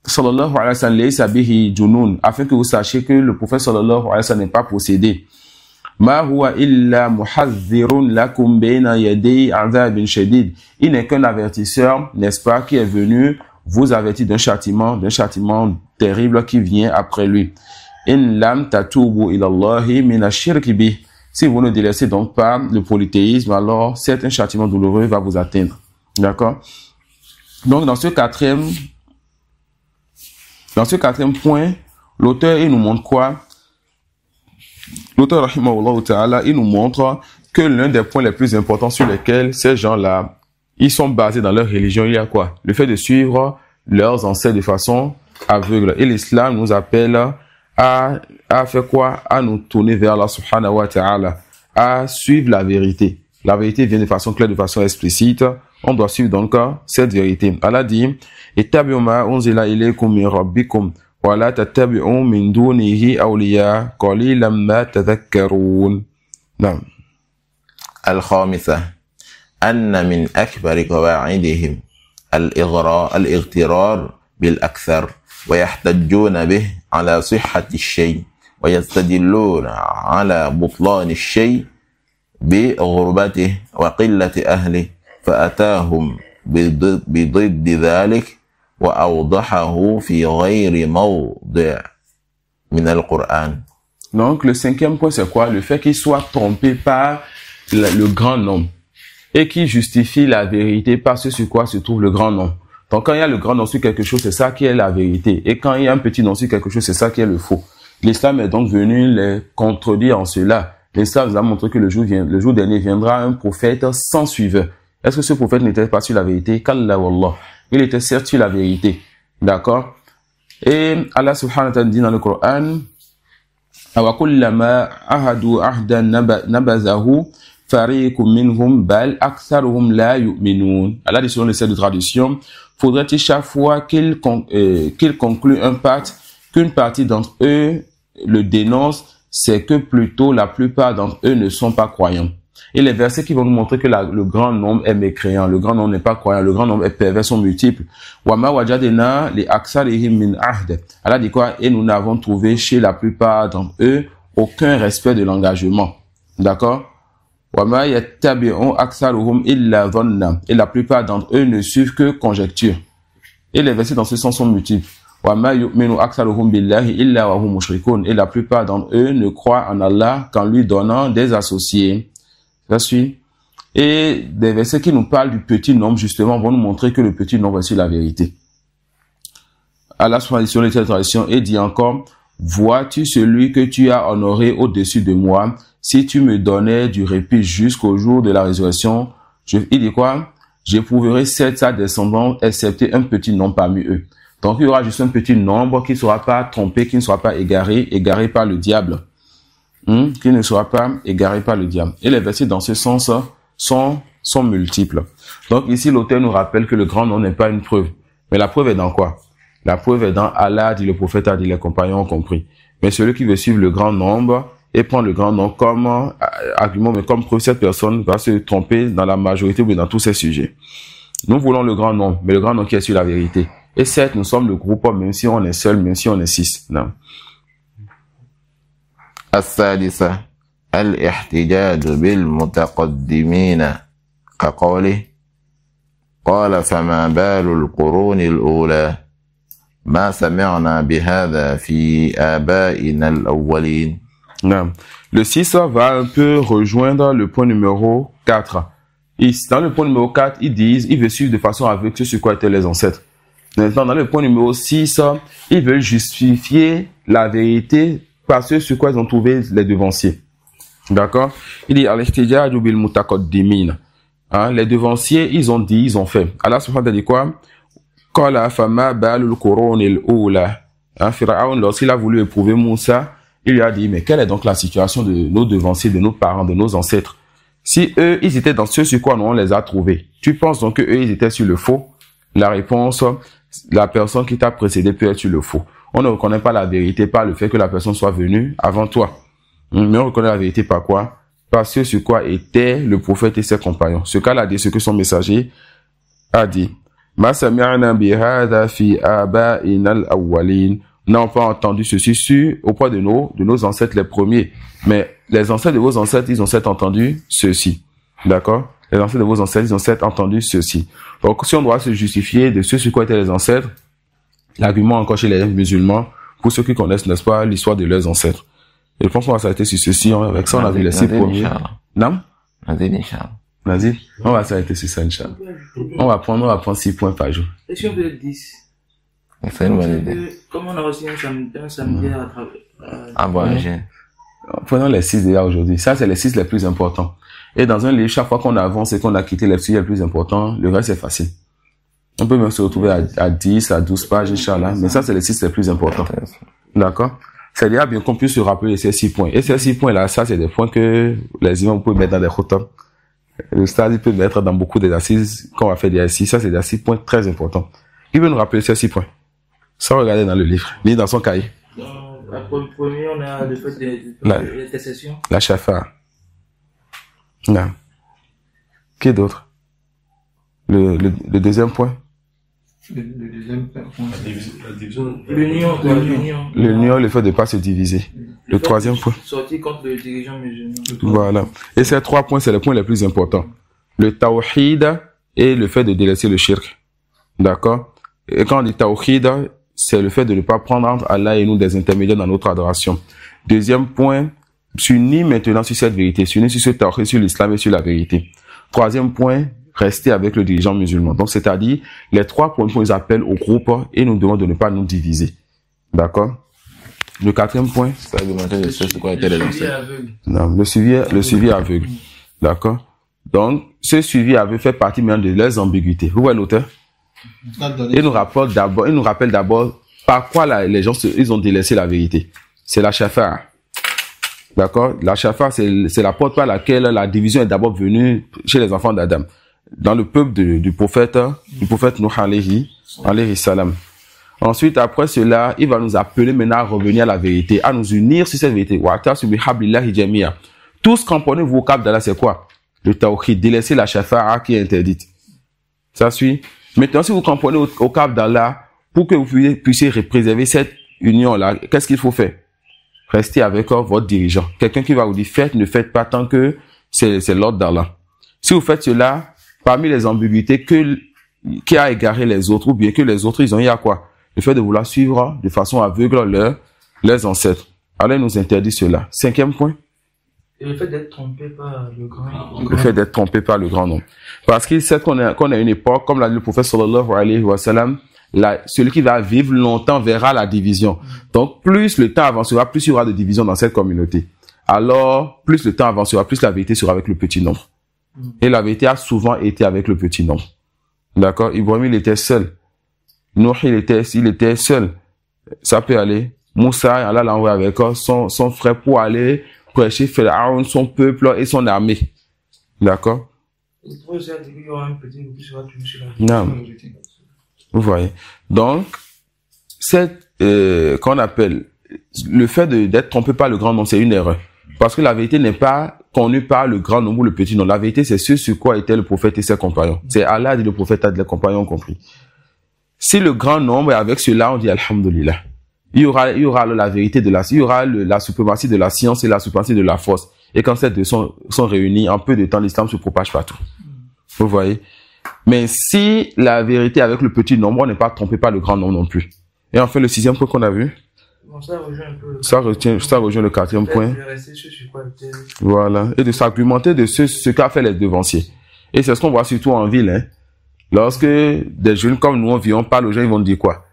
S1: sallallahu alayhi wa sallam laysa bihi junun, afin que vous sachiez que le prophète sallallahu alayhi wa sallam n'est pas possédé. Ma huwa illa muhadhdhirun lakum bayna yaday adhabin shadid. Il n'est qu'un avertisseur, n'est-ce pas, qui est venu vous avertit d'un châtiment terrible qui vient après lui. In lam tatubu ila Allahi min ash-shirki bih. Si vous ne délaissez donc pas le polythéisme, alors un châtiment douloureux va vous atteindre. D'accord? Donc dans ce quatrième point, l'auteur il nous montre quoi? L'auteur rahimahullah ta'ala, il nous montre que l'un des points les plus importants sur lesquels ces gens-là, ils sont basés dans leur religion, il y a quoi? Le fait de suivre leurs ancêtres de façon aveugle. Et l'islam nous appelle à faire quoi? À nous tourner vers Allah subhanahu wa ta'ala, à suivre la vérité. La vérité vient de façon claire, de façon explicite. On doit suivre donc cette vérité. Allah dit, ittabi'u ma unzila ilaykum min rabbikum wa la tattabi'u min dunihi awliya qalilan ma tadhakkarun.
S2: الخامسة أن من أكبر قواعدهم الاغترار بالأكثر ويحتجون به على صحة الشيء ويستدلون على بطلان الشيء بغربته وقلة أهله فأتاهم بضد ذلك وأوضحه في غير موضع من القرآن.
S1: Donc le cinquième point c'est quoi? Le fait qu'ils soient trompés par le grand nombre et qui justifie la vérité par ce sur quoi se trouve le grand nombre. Donc quand il y a le grand nombre sur quelque chose, c'est ça qui est la vérité. Et quand il y a un petit nombre sur quelque chose, c'est ça qui est le faux. L'islam est donc venu les contredire en cela. L'islam nous a montré que le jour dernier viendra un prophète sans suiveur. Est-ce que ce prophète n'était pas sur la vérité? Kalla wallah. Il était certes sur la vérité. D'accord? Et Allah subhanahu wa ta'ala dit dans le Coran, Awa kullama ahadu ahdan nabazahu fariqum minhum bal aktharuhum la yu'minun. Allah dit selon l'essai de traduction, faudrait-il chaque fois qu'il conclut un pacte, qu'une partie d'entre eux le dénonce, c'est que plutôt la plupart d'entre eux ne sont pas croyants. Et les versets qui vont nous montrer que le grand nombre est mécréant, le grand nombre n'est pas croyant, le grand nombre est pervers, sont multiples. Wama wajadena li aksarihim min ahd. Allah dit quoi? Et nous n'avons trouvé chez la plupart d'entre eux aucun respect de l'engagement. D'accord? Wama yattabi'u aksaruhum illa dhanna. Et la plupart d'entre eux ne suivent que conjecture. Et les versets dans ce sens sont multiples. Wama yu'minu aksaruhum billahi illa wa hum mushrikun. Et la plupart d'entre eux ne croient en Allah qu'en lui donnant des associés. Ça suit. Et des versets qui nous parlent du petit nombre, justement, vont nous montrer que le petit nombre est sur la vérité. Allah sur les traditions et dit encore, vois-tu celui que tu as honoré au-dessus de moi, si tu me donnais du répit jusqu'au jour de la résurrection, il dit quoi? J'éprouverai sa descendance, excepté un petit nombre parmi eux. Donc il y aura juste un petit nombre qui ne sera pas trompé, qui ne sera pas égaré par le diable. Qui ne sera pas égaré par le diable. Et les versets dans ce sens sont multiples. Donc ici, l'auteur nous rappelle que le grand nombre n'est pas une preuve. Mais la preuve est dans quoi? La preuve est dans Allah, dit le prophète, a dit les compagnons ont compris. Mais celui qui veut suivre le grand nombre et prendre le grand nombre comme argument, mais comme preuve, cette personne va se tromper dans la majorité ou dans tous ces sujets. Nous voulons le grand nombre, mais le grand nombre qui est sur la vérité. Et certes, nous sommes le groupe, même si on est seul, même si on est 6. Non.
S2: السادسة الاحتجاج بالمتقدمين كقوله قال فما بال القرون الأولى ما سمعنا بهذا في آبائنا الأولين.
S1: Non. Le 6 va un peu rejoindre le point numéro 4. Dans le point numéro 4, ils disent, ils veulent suivre de façon aveugle ce sur quoi étaient les ancêtres. Maintenant, dans le point numéro 6, ils veulent justifier la vérité par ce sur quoi ils ont trouvé les devanciers. D'accord? Il dit, al-ihtijaju bil mutaqaddimin. Les devanciers, ils ont dit, ils ont fait. Allah subhanahu wa ta'ala dit quoi? Qala fama balul qurunil ula. Pharaon, lorsqu'il a voulu éprouver Moussa, il lui a dit, mais quelle est donc la situation de nos devanciers, de nos parents, de nos ancêtres? Si eux, ils étaient dans ce sur quoi nous on les a trouvés, tu penses donc que eux, ils étaient sur le faux? La réponse, la personne qui t'a précédé peut être sur le faux. On ne reconnaît pas la vérité par le fait que la personne soit venue avant toi. Mais on reconnaît la vérité par quoi? Par ce sur quoi était le prophète et ses compagnons. Ce qu'elle a dit, ce que son messager a dit. Ma sami'na bihadha fi aba'ina al-awwalin. N'ont pas entendu ceci auprès de nos ancêtres les premiers. Mais les ancêtres de vos ancêtres, ils ont certes entendu ceci. D'accord? Les ancêtres de vos ancêtres, ils ont certes entendu ceci. Donc, si on doit se justifier de ce sur quoi étaient les ancêtres, l'argument encore chez les musulmans, pour ceux qui connaissent, n'est-ce pas, l'histoire de leurs ancêtres. Et je pense qu'on va s'arrêter sur ceci. Avec ça, on avait les 6 premiers. Non? Vas-y. On va s'arrêter sur ça, Inch'Allah. On va prendre 6 points par jour.
S5: Et si on fait 10?
S2: C'est une bonne idée.
S5: Comme on a aussi un samedi à travers...
S2: Ah bon,
S1: Prenons les 6 déjà aujourd'hui. Ça, c'est les 6 les plus importants. Et dans un livre, chaque fois qu'on avance et qu'on a quitté les sujets les plus importants, le reste est facile. On peut même se retrouver à 10, à 12 pages, Inch'Allah. Mais ça, c'est les 6 les plus importants. D'accord? C'est déjà bien qu'on puisse se rappeler ces 6 points. Et ces 6 points-là, ça, c'est des points que les imams peuvent mettre dans des khotams. Le stade, il peut mettre dans beaucoup des assises qu'on va faire des assises. Ça, c'est des 6 points très importants. Il veut nous rappeler ces 6 points. Sans regarder dans le livre, ni dans son cahier.
S5: Le premier, on a le fait de l'intercession.
S1: La shafa'a. Non. Qui d'autre? Le deuxième point.
S3: Le deuxième point.
S4: La division.
S1: L'union, le fait de ne pas se diviser. Le troisième point.
S5: Sortir contre le dirigeant musulman.
S1: Voilà. Et ces 3 points, c'est les points les plus importants. Le tawhid et le fait de délaisser le shirk. D'accord? Et quand on dit tawhid, c'est le fait de ne pas prendre entre Allah et nous des intermédiaires dans notre adoration. Deuxième point, s'unir maintenant sur cette vérité, s'unir sur ce tawhid, sur l'islam et sur la vérité. Troisième point, rester avec le dirigeant musulman. Donc, c'est-à-dire, les 3 points qu'on les appelle au groupe et nous demandent de ne pas nous diviser. D'accord? Le 4e point.
S2: Ça a demandé de ce quoi était les
S1: Non, le suivi aveugle. D'accord? Donc, ce suivi aveugle fait partie maintenant de leurs ambiguïtés. Vous voyez l'auteur? Il nous rappelle d'abord par quoi les gens ils ont délaissé la vérité. C'est la shafa'a. D'accord? La shafa'a, c'est la porte par laquelle la division est d'abord venue chez les enfants d'Adam. Dans le peuple du prophète Nuh alayhi salam. Ensuite, après cela, il va nous appeler maintenant à revenir à la vérité, à nous unir sur cette vérité. Tous cramponnez vos câbles d'Allah, c'est quoi? Le tawhid, délaisser la shafa'a qui est interdite. Ça suit? Maintenant, si vous cramponnez au câble d'Allah, pour que vous puissiez préserver cette union-là, qu'est-ce qu'il faut faire? Restez avec votre dirigeant. Quelqu'un qui va vous dire, faites, ne faites pas tant que c'est l'ordre d'Allah. Si vous faites cela, parmi les ambiguïtés qui a égaré les autres, ou bien que les autres, ils ont eu à quoi? Le fait de vouloir suivre de façon aveugle leurs ancêtres. Allah nous interdit cela. 5e point.
S5: Et le fait d'être trompé par le grand nombre.
S1: Le fait d'être trompé par le grand nombre. Parce qu'il sait qu'on a une époque, comme l'a dit le prophète sallallahu alayhi wa sallam, celui qui va vivre longtemps verra la division. Donc, plus le temps avancera, plus il y aura de division dans cette communauté. Alors, plus le temps avancera, plus la vérité sera avec le petit nombre. Et la vérité a souvent été avec le petit nombre. D'accord? Ibrahim, il était seul. Nuh, il était seul. Ça peut aller. Moussa, Allah l'a envoyé avec son frère pour aller prêcher Pharaon, son peuple et son armée. D'accord? Non. Vous voyez. Donc, qu'on appelle, le fait d'être trompé par le grand nombre, c'est une erreur. Parce que la vérité n'est pas connue par le grand nombre ou le petit nombre. La vérité, c'est ce sur quoi était le prophète et ses compagnons. C'est Allah et le prophète et les compagnons ont compris. Si le grand nombre est avec cela, on dit Alhamdulillah. Il y aura la vérité il y aura la suprématie de la science et la suprématie de la force. Et quand ces deux sont réunis, en peu de temps, l'islam se propage partout. Vous voyez? Mais si la vérité est avec le petit nombre, on n'est pas trompé par le grand nombre non plus. Et enfin, le 6e point qu'on a vu.
S5: Bon, ça rejoint un peu.
S1: Ça rejoint le 4e point. Voilà. Et de s'argumenter de ce qu'a fait les devanciers. Et c'est ce qu'on voit surtout en ville, hein. Lorsque des jeunes comme nous, on vient, on parle aux gens, ils vont dire quoi?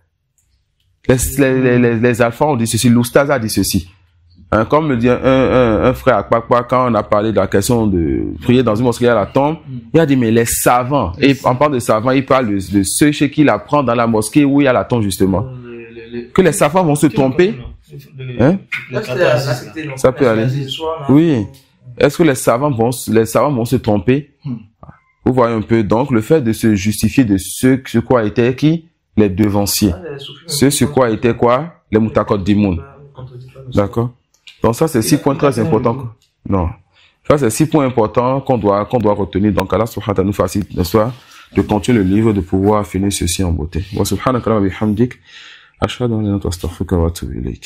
S1: Les alphas ont dit ceci, l'oustaz a dit ceci. Hein, comme me dit un frère à Kpakpa, quand on a parlé de la question de prier dans une mosquée à la tombe, il a dit, mais les savants, et en parlant de savants, il parle de ceux chez qui il apprend dans la mosquée où il y a la tombe, justement. Que les savants vont se tromper. Hein? Ça peut aller. Oui. Est-ce que les savants vont se tromper? Vous voyez un peu, donc, le fait de se justifier de ce quoi était qui? Les devanciers. Ce sur quoi était quoi? Les mutakot dimoun. D'accord? Donc ça, c'est 6 points très importants. Non. Ça, c'est 6 points importants qu'on doit retenir. Donc, Allah subhanahu wa ta'ala nous facilite, n'est-ce pas, de continuer le livre, de pouvoir finir ceci en beauté. Wa subhanaka wa bihamdik. Ashhadu an la ilaha illa anta astaghfiruka wa atubu ilayk.